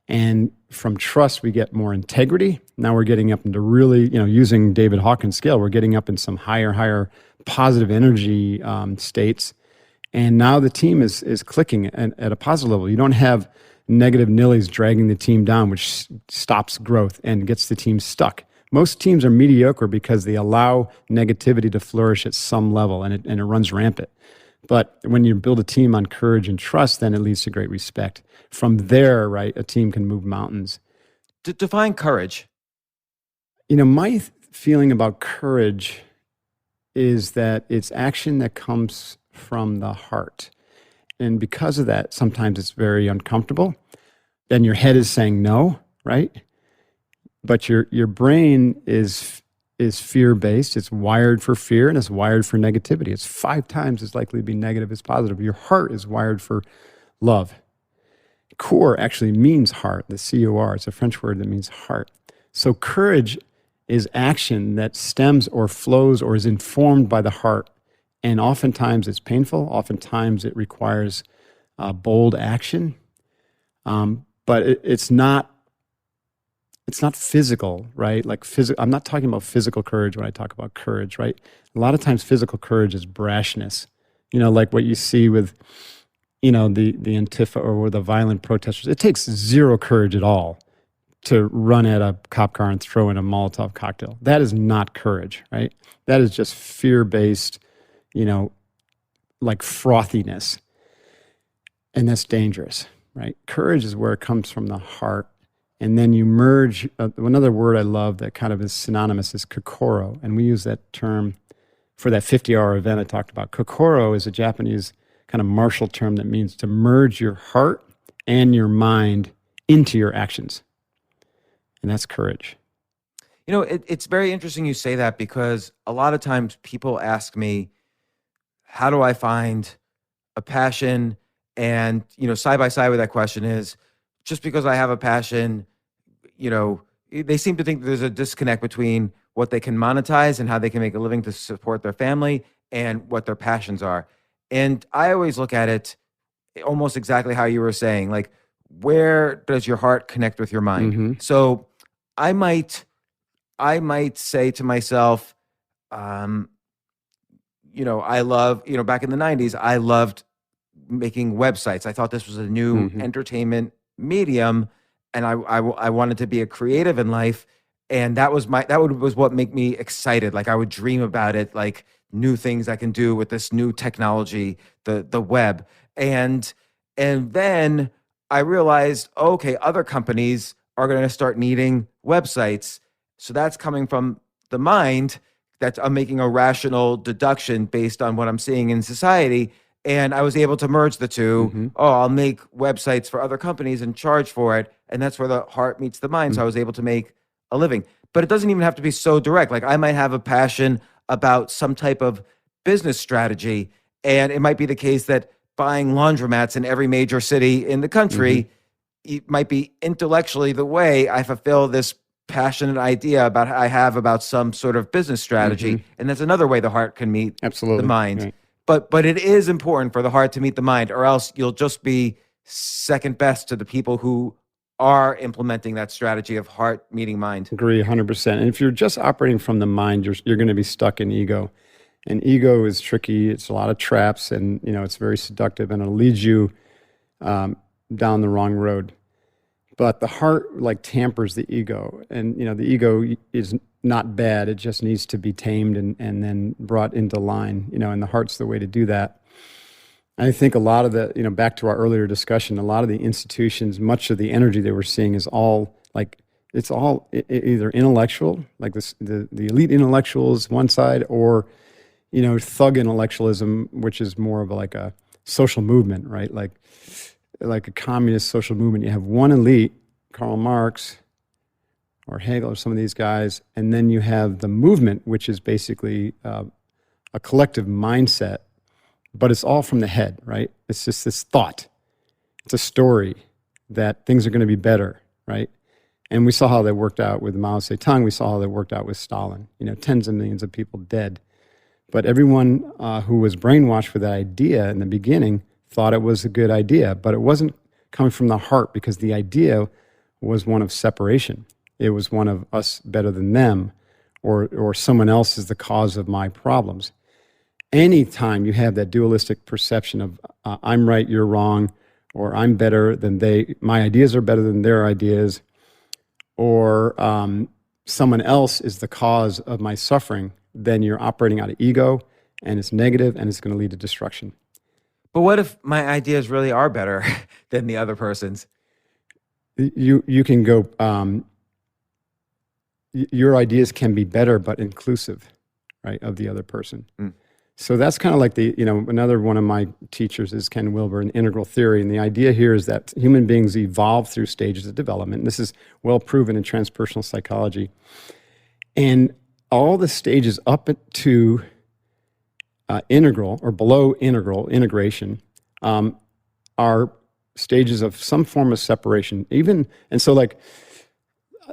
And from trust, we get more integrity. Now we're getting up into really, using David Hawkins' scale, we're getting up in some higher positive energy states. And now the team is clicking at a positive level. You don't have negative nillies dragging the team down, which stops growth and gets the team stuck. Most teams are mediocre because they allow negativity to flourish at some level, and it runs rampant. But when you build a team on courage and trust, then it leads to great respect. From there, a team can move mountains. Define courage. My feeling about courage is that it's action that comes from the heart. And because of that, sometimes it's very uncomfortable. Then your head is saying no, right? But your brain is fear-based. It's wired for fear, and it's wired for negativity. It's 5 times as likely to be negative as positive. Your heart is wired for love. Cor actually means heart, the C-O-R. It's a French word that means heart. So courage is action that stems or flows or is informed by the heart. And oftentimes it's painful. Oftentimes it requires bold action. But it's not physical, right? Like I'm not talking about physical courage when I talk about courage, right? A lot of times physical courage is brashness. Like what you see with, the Antifa or the violent protesters. It takes zero courage at all to run at a cop car and throw in a Molotov cocktail. That is not courage, right? That is just fear-based, like frothiness. And that's dangerous, right? Courage is where it comes from the heart. And then you merge, another word I love that kind of is synonymous is kokoro. And we use that term for that 50-hour event I talked about. Kokoro is a Japanese kind of martial term that means to merge your heart and your mind into your actions. And that's courage. It's very interesting you say that, because a lot of times people ask me, how do I find a passion? And, side by side with that question is, just because I have a passion, they seem to think there's a disconnect between what they can monetize and how they can make a living to support their family and what their passions are. And I always look at it almost exactly how you were saying, like, where does your heart connect with your mind? Mm-hmm. So I might say to myself, I love, back in the 90s, I loved making websites. I thought this was a new entertainment medium, and I wanted to be a creative in life, and that was what made me excited. Like I would dream about it, like new things I can do with this new technology, the web, and then I realized, okay, other companies are going to start needing websites, so that's coming from the mind. That I'm making a rational deduction based on what I'm seeing in society. And I was able to merge the two. Mm-hmm. Oh, I'll make websites for other companies and charge for it. And that's where the heart meets the mind. So I was able to make a living. But it doesn't even have to be so direct. Like I might have a passion about some type of business strategy. And it might be the case that buying laundromats in every major city in the country, it might be intellectually the way I fulfill this passionate idea I have about some sort of business strategy. And that's another way the heart can meet Absolutely. the mind. Right. But it is important for the heart to meet the mind, or else you'll just be second best to the people who are implementing that strategy of heart meeting mind. Agree 100%. And if you're just operating from the mind, you're going to be stuck in ego. And ego is tricky. It's a lot of traps, and it's very seductive, and it'll lead you down the wrong road. But the heart like tampers the ego, and the ego is not bad. It just needs to be tamed and then brought into line. And the heart's the way to do that. I think a lot of the back to our earlier discussion, a lot of the institutions, much of the energy that we're seeing is all like it's all either intellectual, like the elite intellectuals one side, or thug intellectualism, which is more of like a social movement, right? Like a communist social movement. You have one elite, Karl Marx or Hegel or some of these guys, and then you have the movement, which is basically a collective mindset, but it's all from the head, right? It's just this thought. It's a story that things are going to be better, right? And we saw how that worked out with Mao Zedong. We saw how that worked out with Stalin. Tens of millions of people dead. But everyone who was brainwashed with that idea in the beginning thought it was a good idea, but it wasn't coming from the heart, because the idea was one of separation. It was one of us better than them, or someone else is the cause of my problems. Anytime you have that dualistic perception of I'm right, you're wrong, or I'm better than my ideas are better than their ideas, or someone else is the cause of my suffering, then you're operating out of ego, and it's negative, and it's going to lead to destruction. But what if my ideas really are better than the other person's? You can go, your ideas can be better, but inclusive, right, of the other person. So that's kind of like another one of my teachers is Ken Wilber in integral theory. And the idea here is that human beings evolve through stages of development. And this is well proven in transpersonal psychology. And all the stages up to integral or below integration are stages of some form of separation. And so like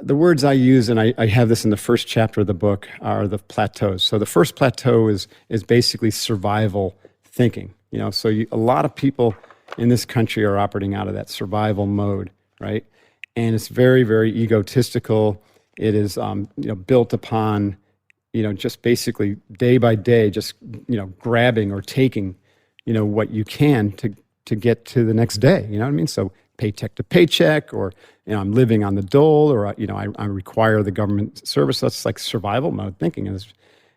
the words I use, and I have this in the first chapter of the book, are the plateaus. So the first plateau is basically survival thinking. So a lot of people in this country are operating out of that survival mode, right? And it's very, very egotistical. It is, built upon, just basically day by day, just, grabbing or taking, what you can to get to the next day. You know what I mean? So paycheck to paycheck, or, I'm living on the dole, or, I require the government service. That's like survival mode thinking. And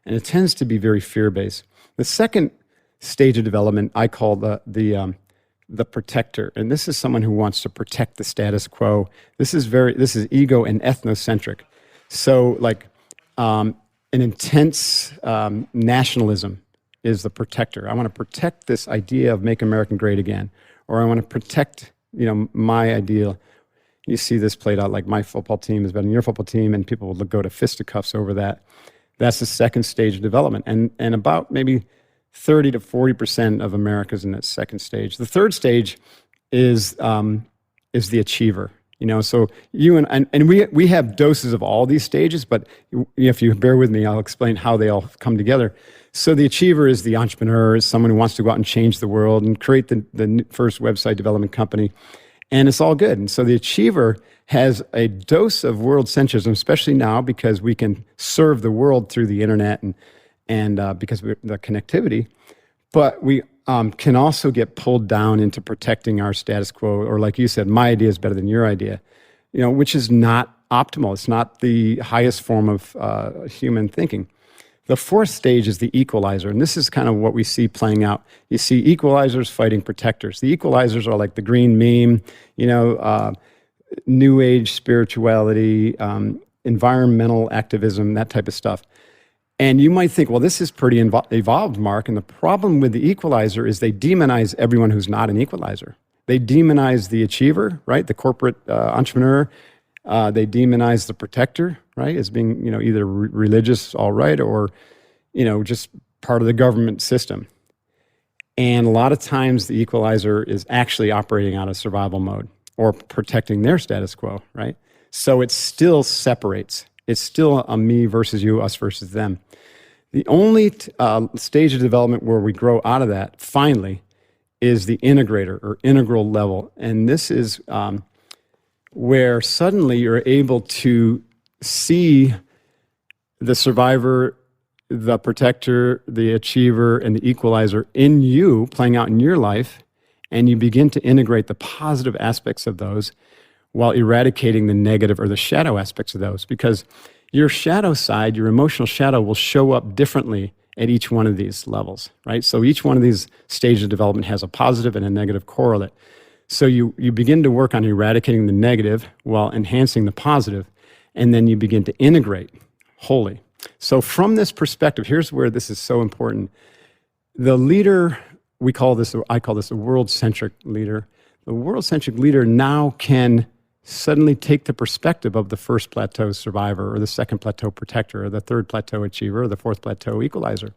it tends to be very fear-based. The second stage of development I call the protector. And this is someone who wants to protect the status quo. This is ego and ethnocentric. So like an intense nationalism is the protector. I want to protect this idea of make America great again, or I want to protect, my ideal. You see this played out, like my football team is better than your football team, and people will go to fisticuffs over that. That's the second stage of development. And about maybe 30 to 40% of America's in that second stage. The third stage is the achiever. So you and we have doses of all these stages, but if you bear with me, I'll explain how they all come together. So the achiever is the entrepreneur, is someone who wants to go out and change the world and create the first website development company, and it's all good. And so the achiever has a dose of world centrism, especially now because we can serve the world through the internet and because of the connectivity, but we can also get pulled down into protecting our status quo, or like you said, my idea is better than your idea, which is not optimal. It's not the highest form of human thinking. The fourth stage is the equalizer, and this is kind of what we see playing out. You see equalizers fighting protectors. The equalizers are like the green meme, new age spirituality, environmental activism, that type of stuff. And you might think, well, this is pretty evolved, Mark. And the problem with the equalizer is they demonize everyone who's not an equalizer. They demonize the achiever, right? The corporate entrepreneur. They demonize the protector, right? As being, either religious, all right, or, just part of the government system. And a lot of times the equalizer is actually operating out of survival mode or protecting their status quo, right? So it still separates. It's still a me versus you, us versus them. The only stage of development where we grow out of that, finally, is the integrator or integral level. And this is where suddenly you're able to see the survivor, the protector, the achiever, and the equalizer in you, playing out in your life, and you begin to integrate the positive aspects of those while eradicating the negative or the shadow aspects of those. Because your shadow side, your emotional shadow, will show up differently at each one of these levels, right? So each one of these stages of development has a positive and a negative correlate. So you begin to work on eradicating the negative while enhancing the positive, and then you begin to integrate wholly. So from this perspective, here's where this is so important. The leader, I call this a world-centric leader. The world-centric leader now can suddenly take the perspective of the first plateau survivor, or the second plateau protector, or the third plateau achiever, or the fourth plateau equalizer,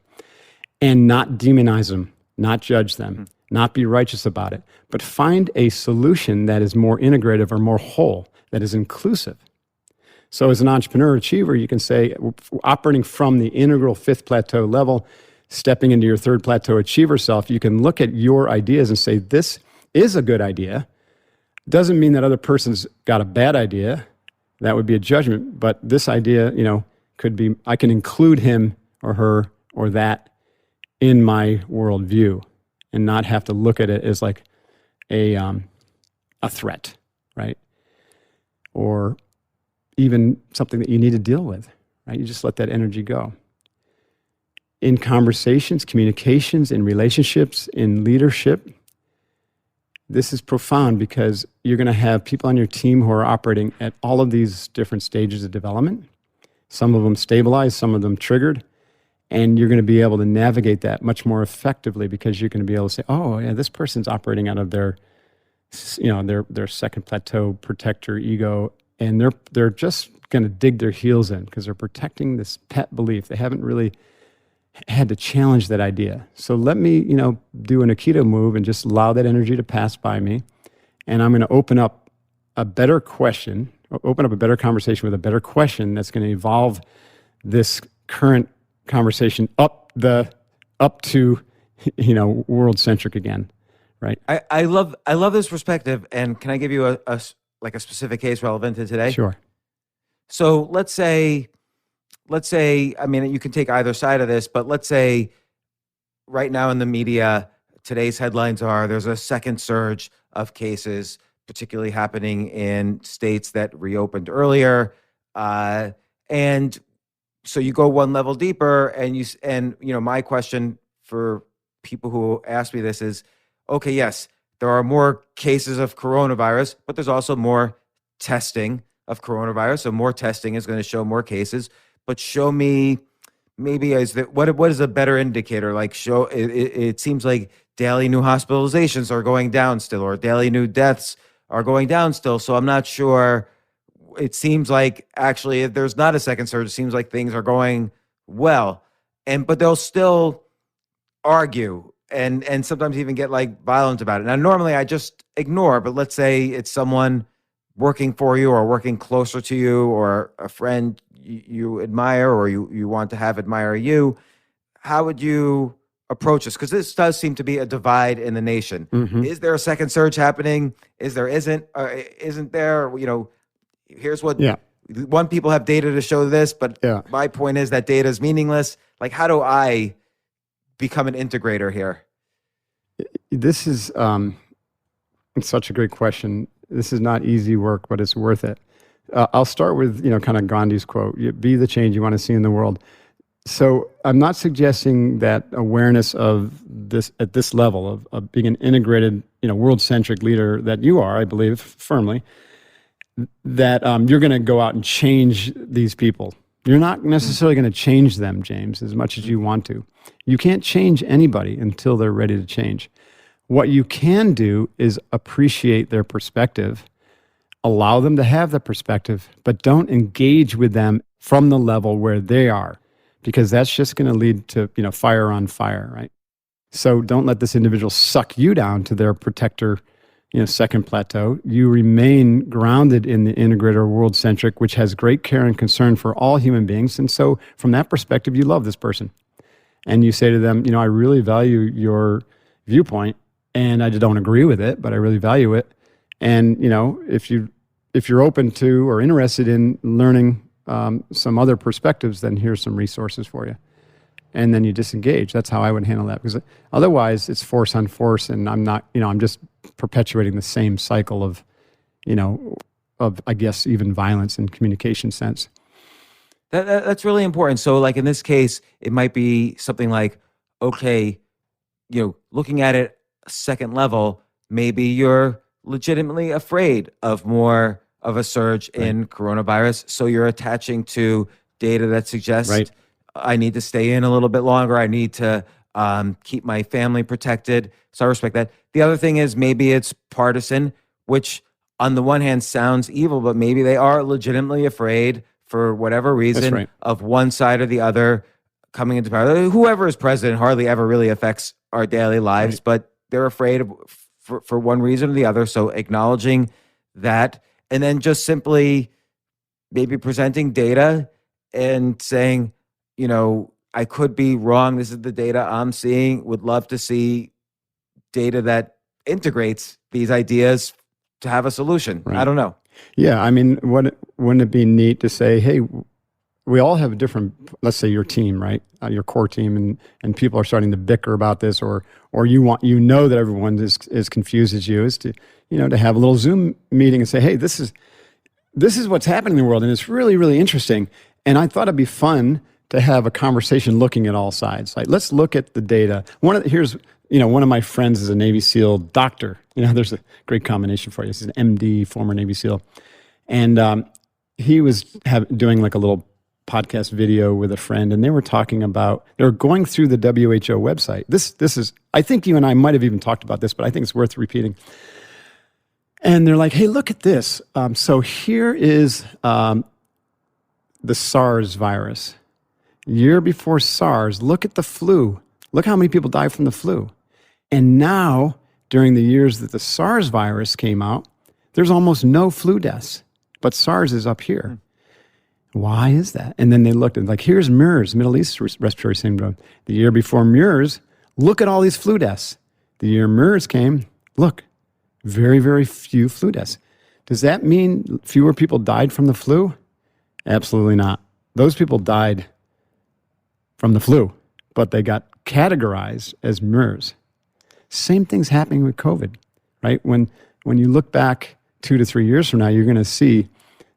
and not demonize them, not judge them, not be righteous about it, but find a solution that is more integrative or more whole, that is inclusive. So as an entrepreneur achiever, you can say, operating from the integral fifth plateau level, stepping into your third plateau achiever self, you can look at your ideas and say, this is a good idea. Doesn't mean that other person's got a bad idea. That would be a judgment. But this idea, could be, I can include him or her or that in my worldview and not have to look at it as like a threat, right? Or even something that you need to deal with, right? You just let that energy go. In conversations, communications, in relationships, in leadership, this is profound because you're going to have people on your team who are operating at all of these different stages of development. Some of them stabilized, some of them triggered, and you're going to be able to navigate that much more effectively because you're going to be able to say, oh, yeah, this person's operating out of their second plateau protector ego, and they're just going to dig their heels in because they're protecting this pet belief. They haven't really had to challenge that idea. So let me, do an Aikido move and just allow that energy to pass by me and I'm going to open up a better question, open up a better conversation with a better question that's going to evolve this current conversation up to world centric again, right? I love this perspective, and can I give you a specific case relevant to today? Sure. So let's say, I mean, you can take either side of this, but let's say right now in the media, today's headlines are there's a second surge of cases, particularly happening in states that reopened earlier. And so you go one level deeper, and my question for people who ask me this is, okay, yes, there are more cases of coronavirus, but there's also more testing of coronavirus. So more testing is going to show more cases, but show me maybe what is a better indicator? Like it seems like daily new hospitalizations are going down still, or daily new deaths are going down still. So I'm not sure. It seems like actually if there's not a second surge, it seems like things are going well, but they'll still argue and sometimes even get like violent about it. Now, normally I just ignore, but let's say it's someone working for you or working closer to you or a friend you admire or you want to have admire you. How would you approach this? Because this does seem to be a divide in the nation. Mm-hmm. Is there a second surge happening? Isn't there? Here's what one people have data to show this, but my point is that data is meaningless. Like, how do I become an integrator here? This is it's such a great question. This is not easy work, but it's worth it. I'll start with kind of Gandhi's quote: "Be the change you want to see in the world." So I'm not suggesting that awareness of this at this level of being an integrated, world-centric leader that you are, I believe firmly, that you're going to go out and change these people. You're not necessarily going to change them, James, as much as you want to. You can't change anybody until they're ready to change. What you can do is appreciate their perspective, allow them to have the perspective, but don't engage with them from the level where they are, because that's just going to lead to, fire on fire, right? So don't let this individual suck you down to their protector, second plateau. You remain grounded in the integrator world-centric, which has great care and concern for all human beings. And so from that perspective, you love this person. And you say to them, I really value your viewpoint, and I don't agree with it, but I really value it. And, if you're open to or interested in learning some other perspectives, then here's some resources for you. And then you disengage. That's how I would handle that, because otherwise it's force on force, and I'm not, I'm just perpetuating the same cycle of, I guess, even violence in communication sense. That's really important. So like in this case, it might be something like, okay, looking at it second level, maybe you're legitimately afraid of more of a surge in coronavirus. So you're attaching to data that suggests I need to stay in a little bit longer. I need to keep my family protected. So I respect that. The other thing is maybe it's partisan, which on the one hand sounds evil, but maybe they are legitimately afraid for whatever reason of one side or the other coming into power. Whoever is president hardly ever really affects our daily lives, but they're afraid for one reason or the other. So acknowledging that, and then just simply maybe presenting data and saying, I could be wrong. This is the data I'm seeing. Would love to see data that integrates these ideas to have a solution. I don't know. Yeah, I mean, wouldn't it be neat to say, hey, we all have a different, let's say your team, right? Your core team, and people are starting to bicker about this, or that everyone is confused as you, is to, to have a little Zoom meeting and say, hey, this is what's happening in the world, and it's really, really interesting. And I thought it'd be fun to have a conversation looking at all sides. Like, let's look at the data. One of my friends is a Navy SEAL doctor. There's a great combination for you. He's an MD, former Navy SEAL. And he was doing like a little podcast video with a friend, and they were going through the WHO website. This is, I think you and I might have even talked about this, but I think it's worth repeating. And they're like, hey, look at this. So here is the SARS virus. Year before SARS, look at the flu. Look how many people died from the flu. And now during the years that the SARS virus came out, there's almost no flu deaths, but SARS is up here. Why is that? And then they looked and like, here's MERS, Middle East Respiratory Syndrome. The year before MERS, look at all these flu deaths. The year MERS came, look, very, very few flu deaths. Does that mean fewer people died from the flu? Absolutely not. Those people died from the flu, but they got categorized as MERS. Same thing's happening with COVID, right? When you look back 2 to 3 years from now, you're going to see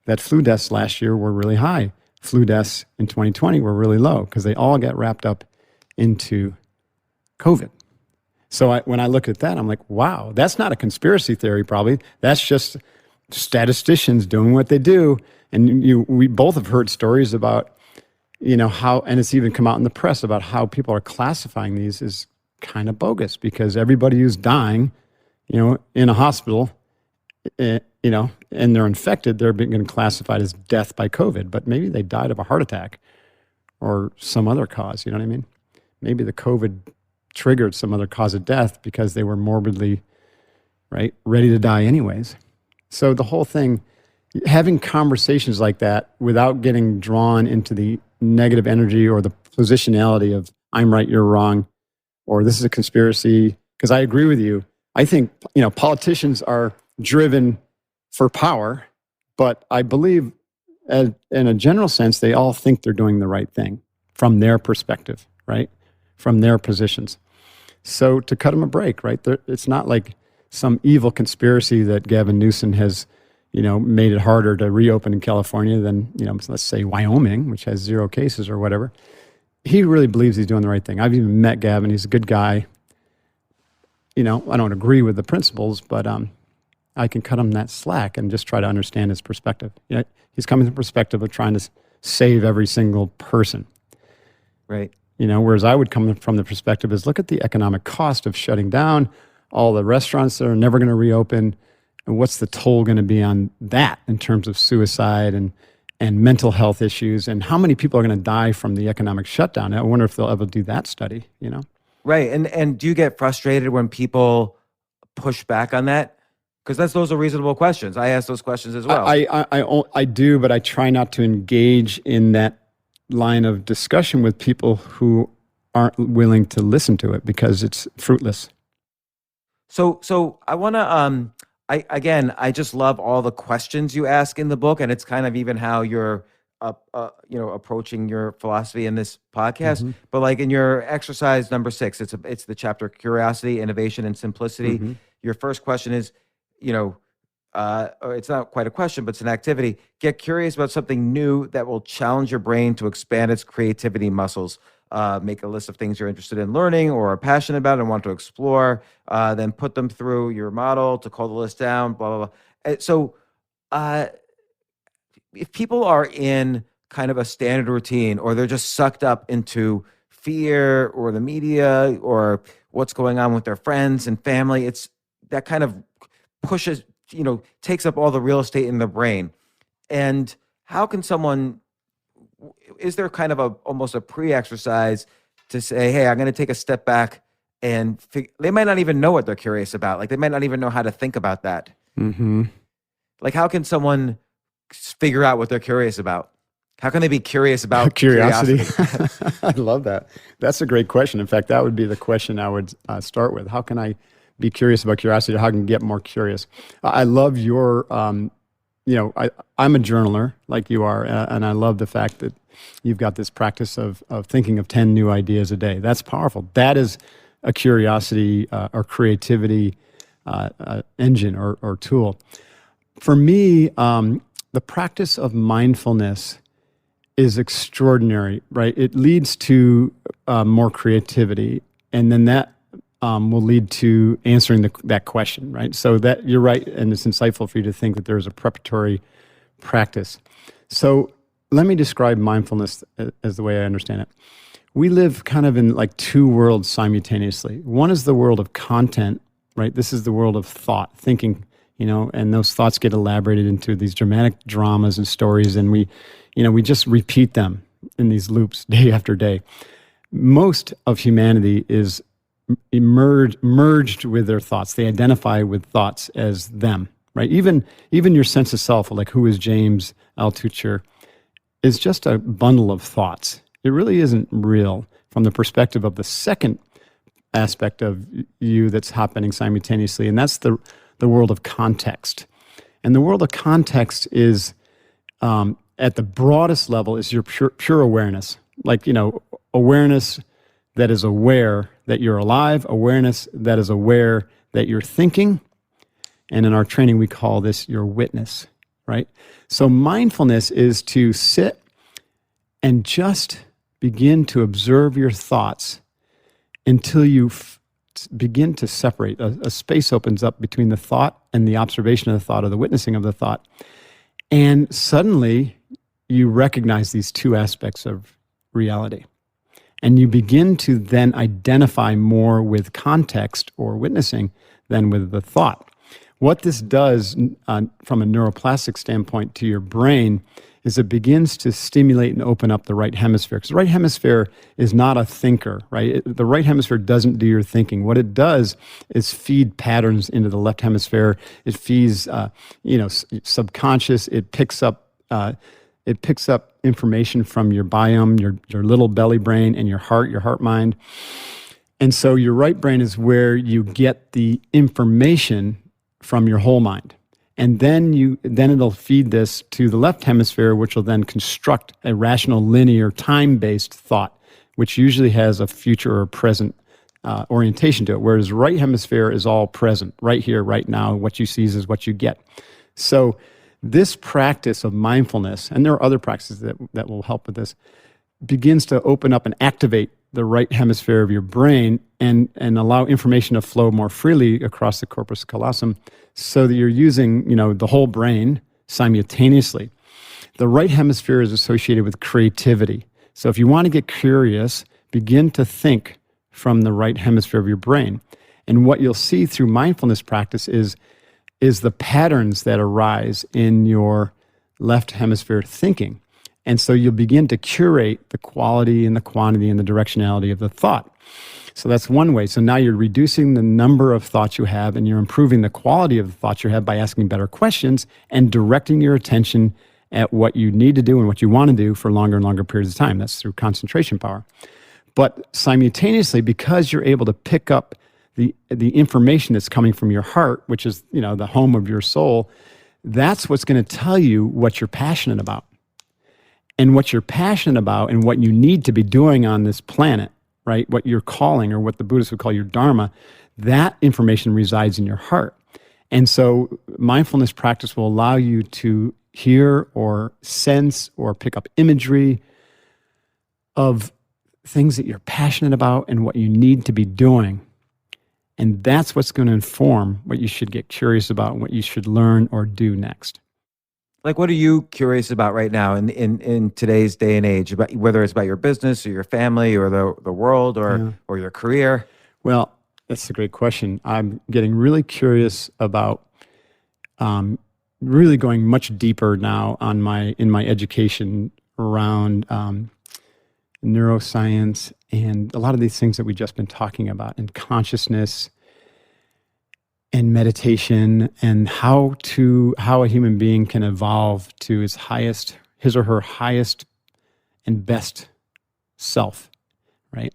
that flu deaths last year were really high. Flu deaths in 2020 were really low because they all got wrapped up into COVID. So when I look at that, I'm like, wow, that's not a conspiracy theory probably. That's just statisticians doing what they do. And we both have heard stories about, how, and it's even come out in the press about how people are classifying these as kind of bogus because everybody who's dying, in a hospital, and they're infected, they're being classified as death by COVID, but maybe they died of a heart attack or some other cause, you know what I mean? Maybe the COVID triggered some other cause of death because they were morbidly, ready to die anyways. So the whole thing, having conversations like that without getting drawn into the negative energy or the positionality of I'm right, you're wrong, or this is a conspiracy, because I agree with you. I think, politicians are driven for power, but I believe in a general sense, they all think they're doing the right thing from their perspective, right? From their positions. So to cut them a break, right? It's not like some evil conspiracy that Gavin Newsom has, made it harder to reopen in California than, let's say Wyoming, which has 0 cases or whatever. He really believes he's doing the right thing. I've even met Gavin. He's a good guy. I don't agree with the principles, but I can cut him that slack and just try to understand his perspective. He's coming from the perspective of trying to save every single person. Right. Whereas I would come from the perspective is look at the economic cost of shutting down all the restaurants that are never going to reopen, and what's the toll going to be on that in terms of suicide and mental health issues, and how many people are going to die from the economic shutdown. I wonder if they'll ever do that study, Right. And do you get frustrated when people push back on that? Because those are reasonable questions. I ask those questions as well. I do, but I try not to engage in that line of discussion with people who aren't willing to listen to it because it's fruitless. So I want to, I just love all the questions you ask in the book, and it's kind of even how you're, approaching your philosophy in this podcast. Mm-hmm. But like in your exercise number 6, it's the chapter Curiosity, Innovation, and Simplicity. Mm-hmm. Your first question is, or it's not quite a question, but it's an activity. Get curious about something new that will challenge your brain to expand its creativity muscles. Make a list of things you're interested in learning or are passionate about and want to explore. Then put them through your model to call the list down, blah, blah, blah. So if people are in kind of a standard routine, or they're just sucked up into fear or the media or what's going on with their friends and family, it's that kind of pushes, takes up all the real estate in their brain. And how can someone, is there kind of almost a pre-exercise to say, hey, I'm going to take a step back and they might not even know what they're curious about. Like they might not even know how to think about that. Mm-hmm. Like how can someone figure out what they're curious about? How can they be curious about curiosity? I love that. That's a great question. In fact, that would be the question I would start with. How can I be curious about curiosity? How can I get more curious? I love your, I'm a journaler like you are, and I love the fact that you've got this practice of thinking of 10 new ideas a day. That's powerful. That is a curiosity or creativity engine or tool. For me, the practice of mindfulness is extraordinary, right? It leads to more creativity, and then that will lead to answering that question, right? So that you're right, and it's insightful for you to think that there's a preparatory practice. So let me describe mindfulness as the way I understand it. We live kind of in like 2 worlds simultaneously. One is the world of content, right? This is the world of thought, thinking, and those thoughts get elaborated into these dramatic dramas and stories, and we just repeat them in these loops day after day. Most of humanity is merged with their thoughts. They identify with thoughts as them, right? Even your sense of self, like who is James Altucher, is just a bundle of thoughts. It really isn't real from the perspective of the second aspect of you that's happening simultaneously, and that's the world of context. And the world of context is, at the broadest level, is your pure awareness. Like, awareness that is aware that you're alive, awareness that is aware that you're thinking. And in our training, we call this your witness, right? So mindfulness is to sit and just begin to observe your thoughts until you begin to separate. A space opens up between the thought and the observation of the thought, or the witnessing of the thought. And suddenly you recognize these two aspects of reality. And you begin to then identify more with context or witnessing than with the thought. What this does from a neuroplastic standpoint to your brain is it begins to stimulate and open up the right hemisphere. Because the right hemisphere is not a thinker, right? The right hemisphere doesn't do your thinking. What it does is feed patterns into the left hemisphere. It feeds, subconscious. It picks up information from your biome, your little belly brain, and your heart mind. And so your right brain is where you get the information from your whole mind. And then it'll feed this to the left hemisphere, which will then construct a rational, linear, time-based thought, which usually has a future or present orientation to it, whereas right hemisphere is all present, right here, right now. What you see is what you get. So this practice of mindfulness, and there are other practices that will help with this, begins to open up and activate the right hemisphere of your brain and allow information to flow more freely across the corpus callosum, so that you're using, the whole brain simultaneously. The right hemisphere is associated with creativity. So if you want to get curious, begin to think from the right hemisphere of your brain. And what you'll see through mindfulness practice is the patterns that arise in your left hemisphere thinking. And so you'll begin to curate the quality and the quantity and the directionality of the thought. So that's one way. So now you're reducing the number of thoughts you have, and you're improving the quality of the thoughts you have by asking better questions and directing your attention at what you need to do and what you want to do for longer and longer periods of time. That's through concentration power. But simultaneously, because you're able to pick up the information that's coming from your heart, which is, the home of your soul, that's what's going to tell you what you're passionate about. And what you're passionate about and what you need to be doing on this planet, right? What you're calling, or what the Buddhists would call your dharma, that information resides in your heart. And so mindfulness practice will allow you to hear or sense or pick up imagery of things that you're passionate about and what you need to be doing. And that's what's going to inform what you should get curious about and what you should learn or do next. Like, what are you curious about right now in today's day and age, about whether it's about your business or your family or the world or your career? Well, that's a great question. I'm getting really curious about really going much deeper now in my education around neuroscience and a lot of these things that we've just been talking about, and consciousness and meditation, and how a human being can evolve to his or her highest and best self, right?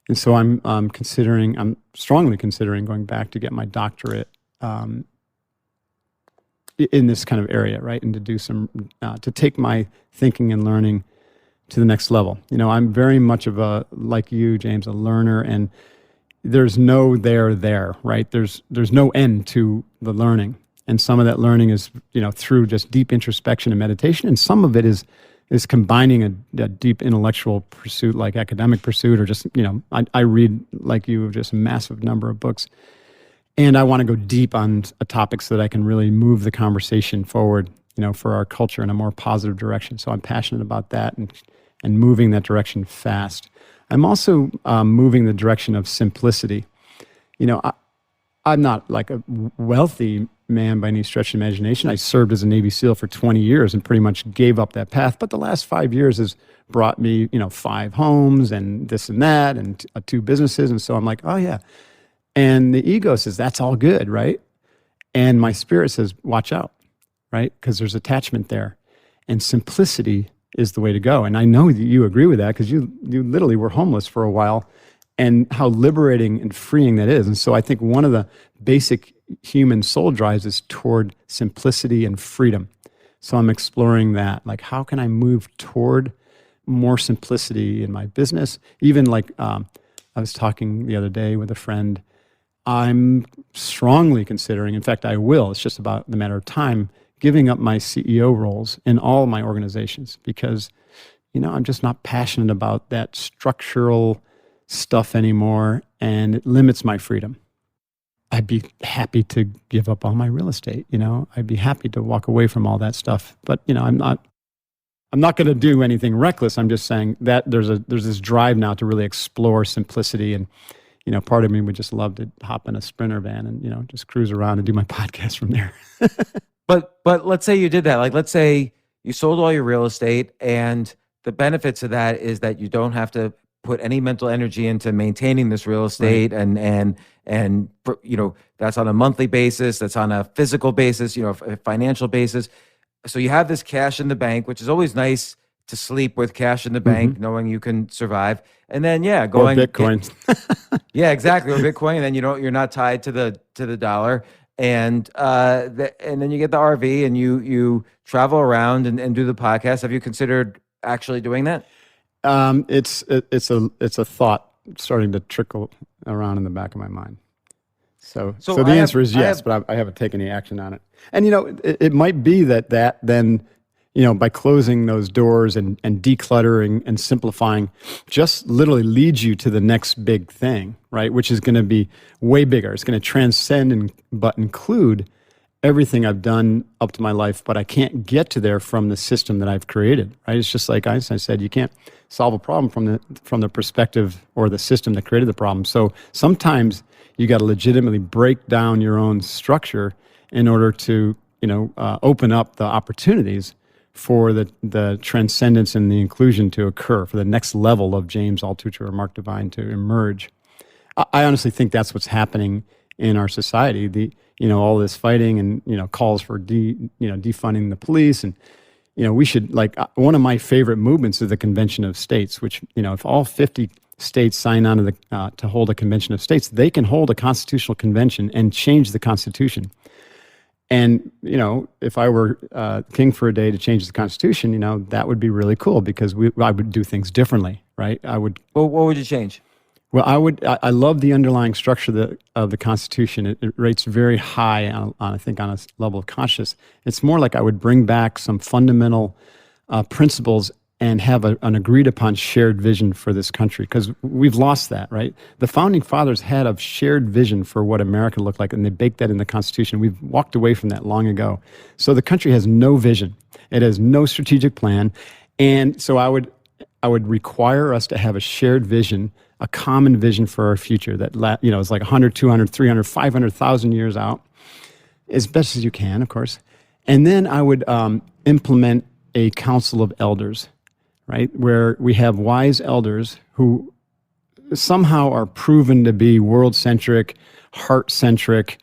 And so I'm strongly considering going back to get my doctorate in this kind of area, right? And to do to take my thinking and learning to the next level. I'm very much of like you, James, a learner, and there's no there, right? There's no end to the learning. And some of that learning is, through just deep introspection and meditation. And some of it is combining a deep intellectual pursuit, like academic pursuit, or just, I read, like you, just a massive number of books. And I want to go deep on a topic so that I can really move the conversation forward, for our culture in a more positive direction. So I'm passionate about that and moving that direction fast. I'm also moving the direction of simplicity. I'm not like a wealthy man by any stretch of imagination. I served as a Navy SEAL for 20 years and pretty much gave up that path. But the last 5 years has brought me, 5 homes and this and that and 2 businesses. And so I'm like, oh yeah. And the ego says, that's all good, right? And my spirit says, watch out, right? Because there's attachment there. And simplicity is the way to go. And I know that you agree with that because you literally were homeless for a while, and how liberating and freeing that is. And so I think one of the basic human soul drives is toward simplicity and freedom. So I'm exploring that. Like, how can I move toward more simplicity in my business? Even like, I was talking the other day with a friend. I'm strongly considering, in fact, I will, it's just about the matter of time, giving up my CEO roles in all my organizations because, I'm just not passionate about that structural stuff anymore, and it limits my freedom. I'd be happy to give up all my real estate, I'd be happy to walk away from all that stuff. But, I'm not going to do anything reckless. I'm just saying that there's this drive now to really explore simplicity. And, part of me would just love to hop in a Sprinter van and, just cruise around and do my podcast from there. But let's say you did that. Like, let's say you sold all your real estate, and the benefits of that is that you don't have to put any mental energy into maintaining this real estate, right. and that's on a monthly basis, that's on a physical basis, a financial basis. So you have this cash in the bank, which is always nice to sleep with cash in the bank, knowing you can survive. And then going or Bitcoin. Yeah, exactly, or Bitcoin. And then you're not tied to the dollar. And and then you get the RV and you travel around and do the podcast. Have you considered actually doing that? It's a thought starting to trickle around in the back of my mind. So the answer is yes, but I haven't taken any action on it. And it might be that then by closing those doors and decluttering and simplifying, just literally leads you to the next big thing, right? Which is going to be way bigger. It's going to transcend but include everything I've done up to my life, but I can't get to there from the system that I've created, right? It's just like Einstein said, you can't solve a problem from the perspective or the system that created the problem. So sometimes you got to legitimately break down your own structure in order to, open up the opportunities for the transcendence and the inclusion to occur, for the next level of James Altucher or Mark Divine to emerge. I honestly think that's what's happening in our society. All this fighting and, calls for defunding the police. And, we should, one of my favorite movements is the Convention of States, which, if all 50 states sign on to hold a Convention of States, they can hold a constitutional convention and change the Constitution. And, if I were king for a day to change the Constitution, that would be really cool because I would do things differently, right? Well, what would you change? Well, I love the underlying structure of the Constitution. It rates very high on a level of consciousness. It's more like I would bring back some fundamental principles and have an agreed upon shared vision for this country, because we've lost that, right? The founding fathers had a shared vision for what America looked like, and they baked that in the Constitution. We've walked away from that long ago. So the country has no vision. It has no strategic plan. And so I would require us to have a shared vision, a common vision for our future that, is like 100, 200, 300, 500,000 years out, as best as you can, of course. And then I would implement a council of elders, right, where we have wise elders who somehow are proven to be world-centric, heart-centric,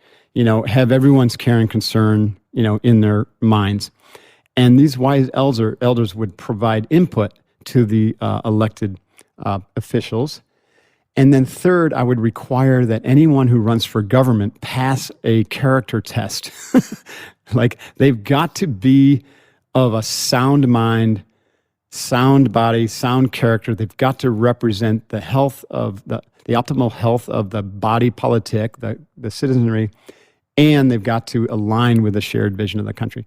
have everyone's care and concern, in their minds. And these wise elders would provide input to the elected officials. And then third, I would require that anyone who runs for government pass a character test. Like, they've got to be of a sound mind, sound body, sound character. They've got to represent the health of the optimal health of the body politic, the citizenry, and they've got to align with the shared vision of the country.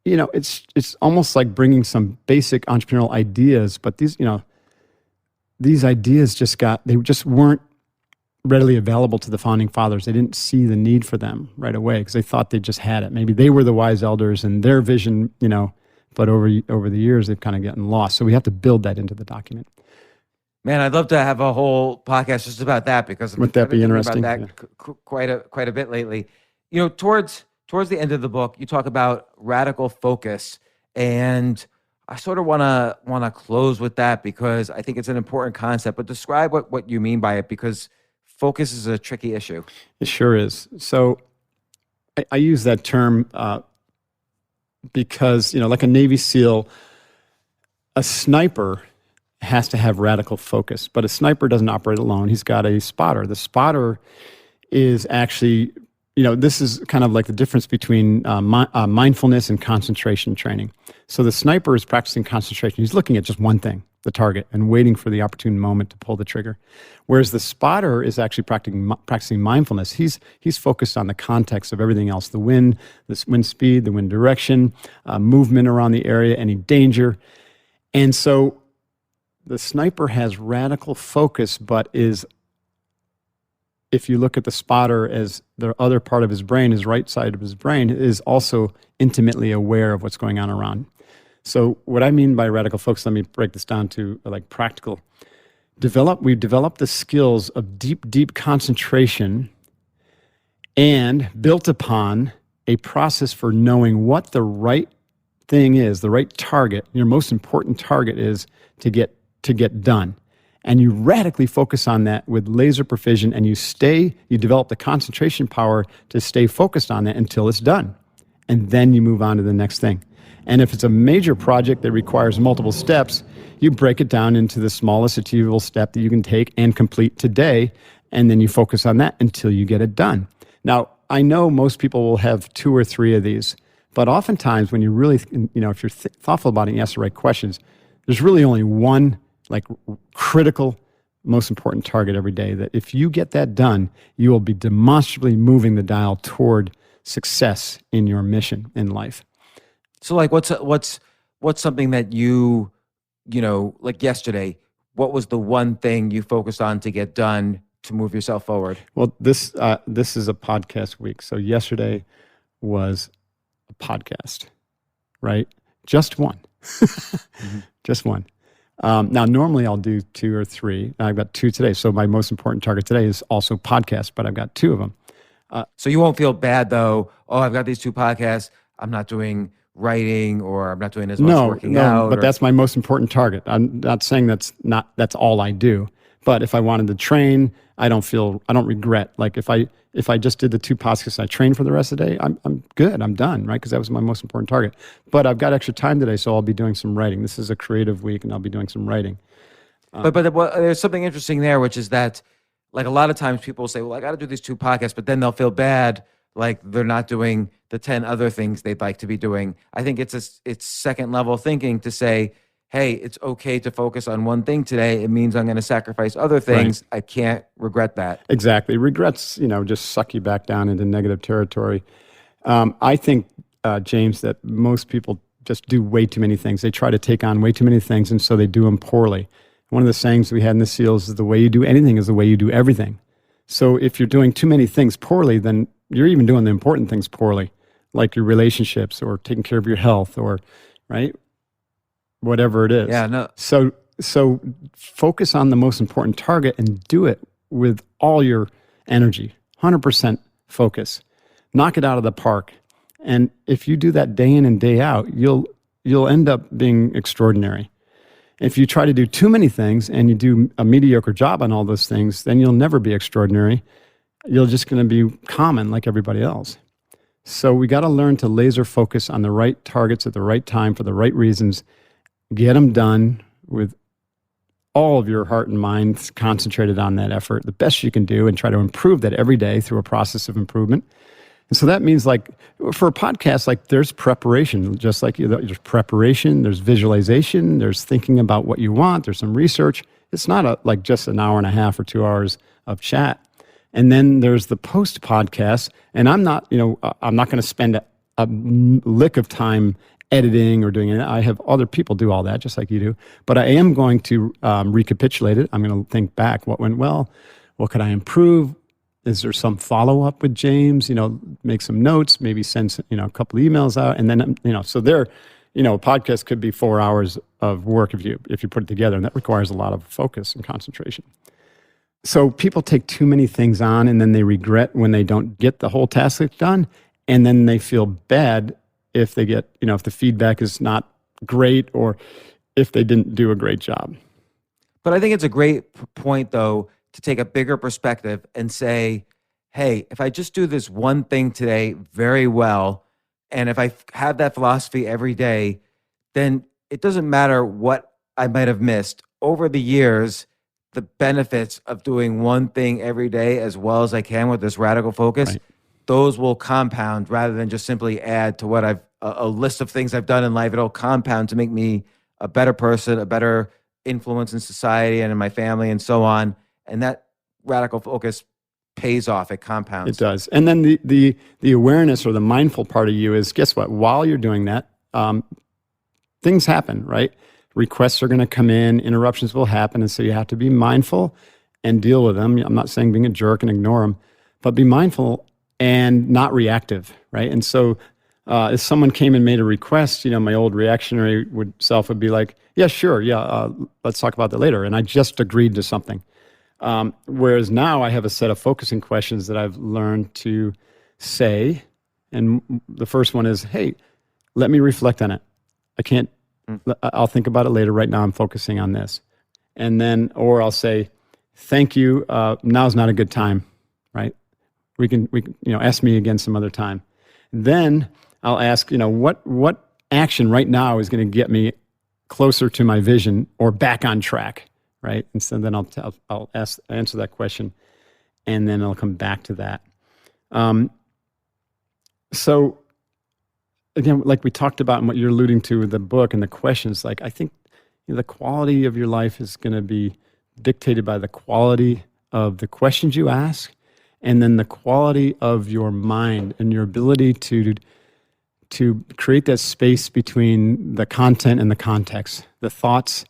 It's almost like bringing some basic entrepreneurial ideas, but these ideas just weren't readily available to the founding fathers. They didn't see the need for them right away because they thought they just had it. Maybe they were the wise elders and their vision, but over the years they've kind of gotten lost. So we have to build that into the document. Man, I'd love to have a whole podcast just about that, because Would that I've been be thinking interesting? about that quite a bit lately. Towards the end of the book, you talk about radical focus, and I sort of want to close with that because I think it's an important concept. But describe what you mean by it, because focus is a tricky issue. It sure is. So I use that term because, like a Navy SEAL, a sniper has to have radical focus, but a sniper doesn't operate alone. He's got a spotter. The spotter is actually, this is kind of like the difference between mindfulness and concentration training. So the sniper is practicing concentration. He's looking at just one thing, the target, and waiting for the opportune moment to pull the trigger. Whereas the spotter is actually practicing mindfulness. He's focused on the context of everything else, the wind speed, the wind direction, movement around the area, any danger. And so the sniper has radical focus, but if you look at the spotter as the other part of his brain, his right side of his brain, is also intimately aware of what's going on around. So what I mean by radical focus, let me break this down to like practical. We've developed the skills of deep concentration and built upon a process for knowing what the right thing is, the right target, your most important target is to get done. And you radically focus on that with laser precision, and you develop the concentration power to stay focused on that until it's done. And then you move on to the next thing. And if it's a major project that requires multiple steps, you break it down into the smallest achievable step that you can take and complete today, and then you focus on that until you get it done. Now, I know most people will have 2 or 3 of these, but oftentimes when you really, if you're thoughtful about it and you ask the right questions, there's really only one critical, most important target every day, that if you get that done, you will be demonstrably moving the dial toward success in your mission in life. So what's something that like yesterday, what was the one thing you focused on to get done to move yourself forward? Well, this is a podcast week. So yesterday was a podcast, right? Just one. Mm-hmm. Just one. Now, normally I'll do 2 or 3. I've got 2 today. So my most important target today is also podcast, but I've got 2 of them. So you won't feel bad though, I've got these 2 podcasts, I'm not doing writing, or I'm not doing as much working out. But that's my most important target. I'm not saying that's all I do. But if I wanted to train, I don't regret. Like if I just did the 2 podcasts, I trained for the rest of the day, I'm good, I'm done, right? Because that was my most important target. But I've got extra time today, so I'll be doing some writing. This is a creative week, and I'll be doing some writing. But there's something interesting there, which is that, like, a lot of times people say, well, I got to do these 2 podcasts, but then they'll feel bad, like they're not doing the 10 other things they'd like to be doing. I think it's second level thinking to say, hey, it's okay to focus on one thing today. It means I'm going to sacrifice other things. Right. I can't regret that. Exactly. Regrets, just suck you back down into negative territory. I think, James, that most people just do way too many things. They try to take on way too many things, and so they do them poorly. One of the sayings we had in the SEALs is the way you do anything is the way you do everything. So if you're doing too many things poorly, then you're even doing the important things poorly, like your relationships or taking care of your health or, right? Whatever it is. Yeah, no. So focus on the most important target and do it with all your energy, 100% focus. Knock it out of the park. And if you do that day in and day out, you'll end up being extraordinary. If you try to do too many things and you do a mediocre job on all those things, then you'll never be extraordinary. You're just going to be common like everybody else. So we got to learn to laser focus on the right targets at the right time for the right reasons. Get them done with all of your heart and mind concentrated on that effort, the best you can do, and try to improve that every day through a process of improvement. And so that means, like, for a podcast, like, there's preparation, just like there's preparation, there's visualization, there's thinking about what you want, there's some research. It's not like just an hour and a half or 2 hours of chat. And then there's the post podcast, and I'm not going to spend a lick of time editing or doing it. I have other people do all that, just like you do. But I am going to recapitulate it. I'm going to think back what went well, what could I improve. Is there some follow-up with James? Make some notes, maybe send a couple of emails out, and then so there, a podcast could be 4 hours of work if you put it together, and that requires a lot of focus and concentration. So people take too many things on, and then they regret when they don't get the whole task done, and then they feel bad if they get, if the feedback is not great or if they didn't do a great job. But I think it's a great point, though, to take a bigger perspective and say, hey, if I just do this one thing today very well, and if I have that philosophy every day, then it doesn't matter what I might have missed. Over the years, the benefits of doing one thing every day as well as I can with this radical focus, right, those will compound rather than just simply add to what a list of things I've done in life. It'll compound to make me a better person, a better influence in society and in my family and so on. And that radical focus pays off. It compounds. It does. And then the awareness or the mindful part of you is, guess what? While you're doing that, things happen, right? Requests are going to come in, interruptions will happen, and so you have to be mindful and deal with them. I'm not saying being a jerk and ignore them, but be mindful and not reactive, right? And so if someone came and made a request, my old reactionary self would be like, yeah, sure, yeah, let's talk about that later. And I just agreed to something. Whereas now I have a set of focusing questions that I've learned to say. And the first one is, hey, let me reflect on it. I'll think about it later. Right now I'm focusing on this. And then, or I'll say, thank you. Now's not a good time, right? We can, ask me again some other time. Then I'll ask, what action right now is going to get me closer to my vision or back on track, right? And so then I'll answer that question, and then I'll come back to that. So again, like we talked about and what you're alluding to with the book and the questions, like I think the quality of your life is going to be dictated by the quality of the questions you ask, and then the quality of your mind and your ability to create that space between the content and the context, the thoughts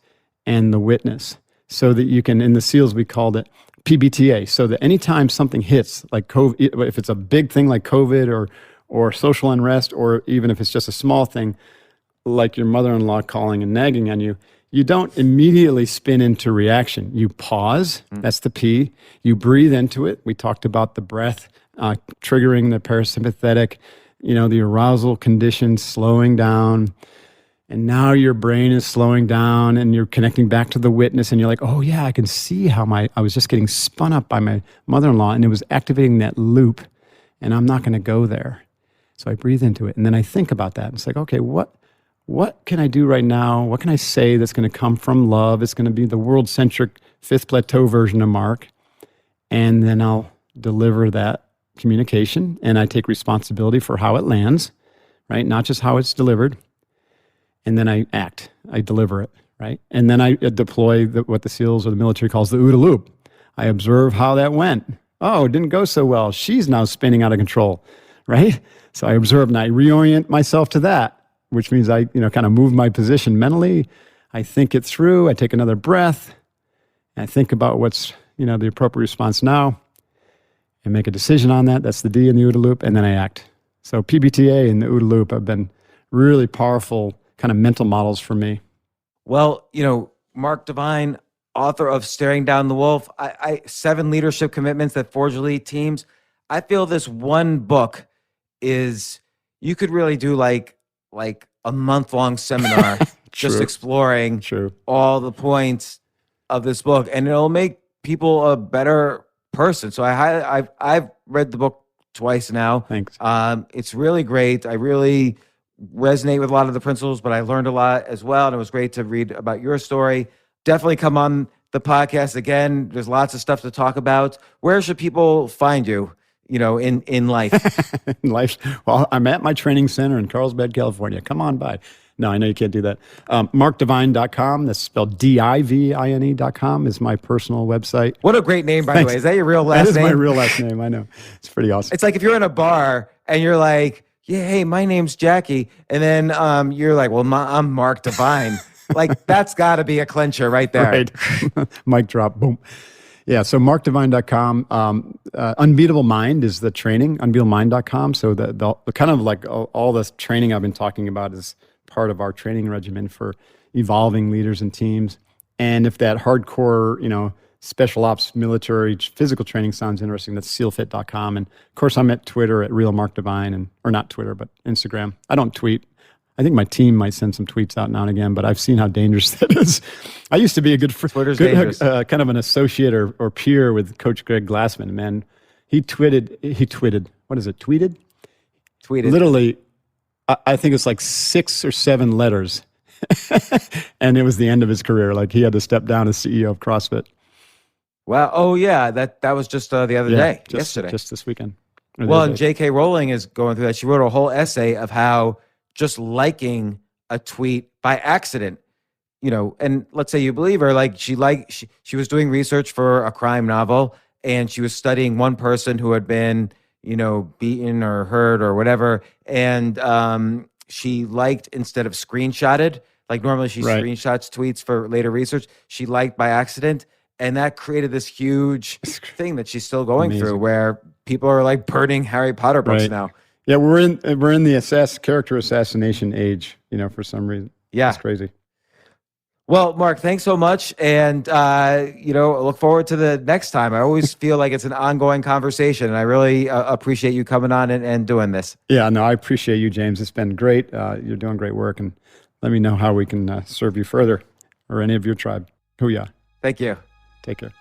and the witness, so that you can, in the SEALs we called it PBTA, so that anytime something hits, like COVID, if it's a big thing like COVID or social unrest, or even if it's just a small thing, like your mother-in-law calling and nagging on you, you don't immediately spin into reaction. You pause, that's the P. You breathe into it. We talked about the breath triggering the parasympathetic, the arousal conditions slowing down. And now your brain is slowing down and you're connecting back to the witness, and you're like, oh yeah, I can see how I was just getting spun up by my mother-in-law, and it was activating that loop, and I'm not going to go there. So I breathe into it, and then I think about that. It's like, okay, what can I do right now? What can I say that's going to come from love? It's going to be the world-centric fifth plateau version of Mark. And then I'll deliver that communication, and I take responsibility for how it lands, right? Not just how it's delivered. And then I act. I deliver it, right? And then I deploy what the SEALs or the military calls the OODA loop. I observe how that went. Oh, it didn't go so well. She's now spinning out of control, right? So I observe and I reorient myself to that, which means I, kind of move my position mentally. I think it through. I take another breath. And I think about what's, the appropriate response now, and make a decision on that. That's the D in the OODA loop. And then I act. So PBTA and the OODA loop have been really powerful kind of mental models for me. Well, Mark Divine, author of Staring Down the Wolf, I 7 leadership commitments that forge elite teams. I feel this one book is, you could really do like a month-long seminar just exploring all the points of this book, and it'll make people a better person. So I've read the book twice now. Thanks. It's really great. I really resonate with a lot of the principles, but I learned a lot as well, and it was great to read about your story. Definitely come on the podcast again. There's lots of stuff to talk about. Where should people find you, in life? In life? Well, I'm at my training center in Carlsbad, California. Come on by. No, I know you can't do that. MarkDivine.com, that's spelled DIVINE.com, is my personal website. What a great name, by the way. Is that your real last name? That is my real last name, I know. It's pretty awesome. It's like if you're in a bar and you're like, yeah, hey, my name's Jackie. And then you're like, well, I'm Mark Divine. Like, that's got to be a clencher right there. Right. Mic drop, boom. Yeah, so markdivine.com. Unbeatable Mind is the training, unbeatablemmind.com. So the kind of like all this training I've been talking about is part of our training regimen for evolving leaders and teams. And if that hardcore, special ops, military, physical training sounds interesting, that's SEALFIT.com. And of course, I'm at Twitter at RealMarkDevine, or not Twitter, but Instagram. I don't tweet. I think my team might send some tweets out now and again, but I've seen how dangerous that is. I used to be a good dangerous. Kind of an associate or peer with Coach Greg Glassman. Man, he tweeted. What is it? Tweeted. Literally, I think it's like 6 or 7 letters, and it was the end of his career. Like he had to step down as CEO of CrossFit. Wow. Oh yeah, that was just the other day, yesterday, just this weekend. Well, and J.K. Rowling is going through that. She wrote a whole essay of how just liking a tweet by accident, and let's say you believe her, like she was doing research for a crime novel, and she was studying one person who had been, beaten or hurt or whatever, and she liked instead of screenshotted. Like normally she screenshots tweets for later research. She liked by accident. And that created this huge thing that she's still going through, where people are like burning Harry Potter books now. Yeah, we're in the character assassination age, for some reason. Yeah, it's crazy. Well, Mark, thanks so much, and I look forward to the next time. I always feel like it's an ongoing conversation, and I really appreciate you coming on and doing this. Yeah, no, I appreciate you, James. It's been great. You're doing great work, and let me know how we can serve you further, or any of your tribe. Hoo-yah. Thank you. Take care.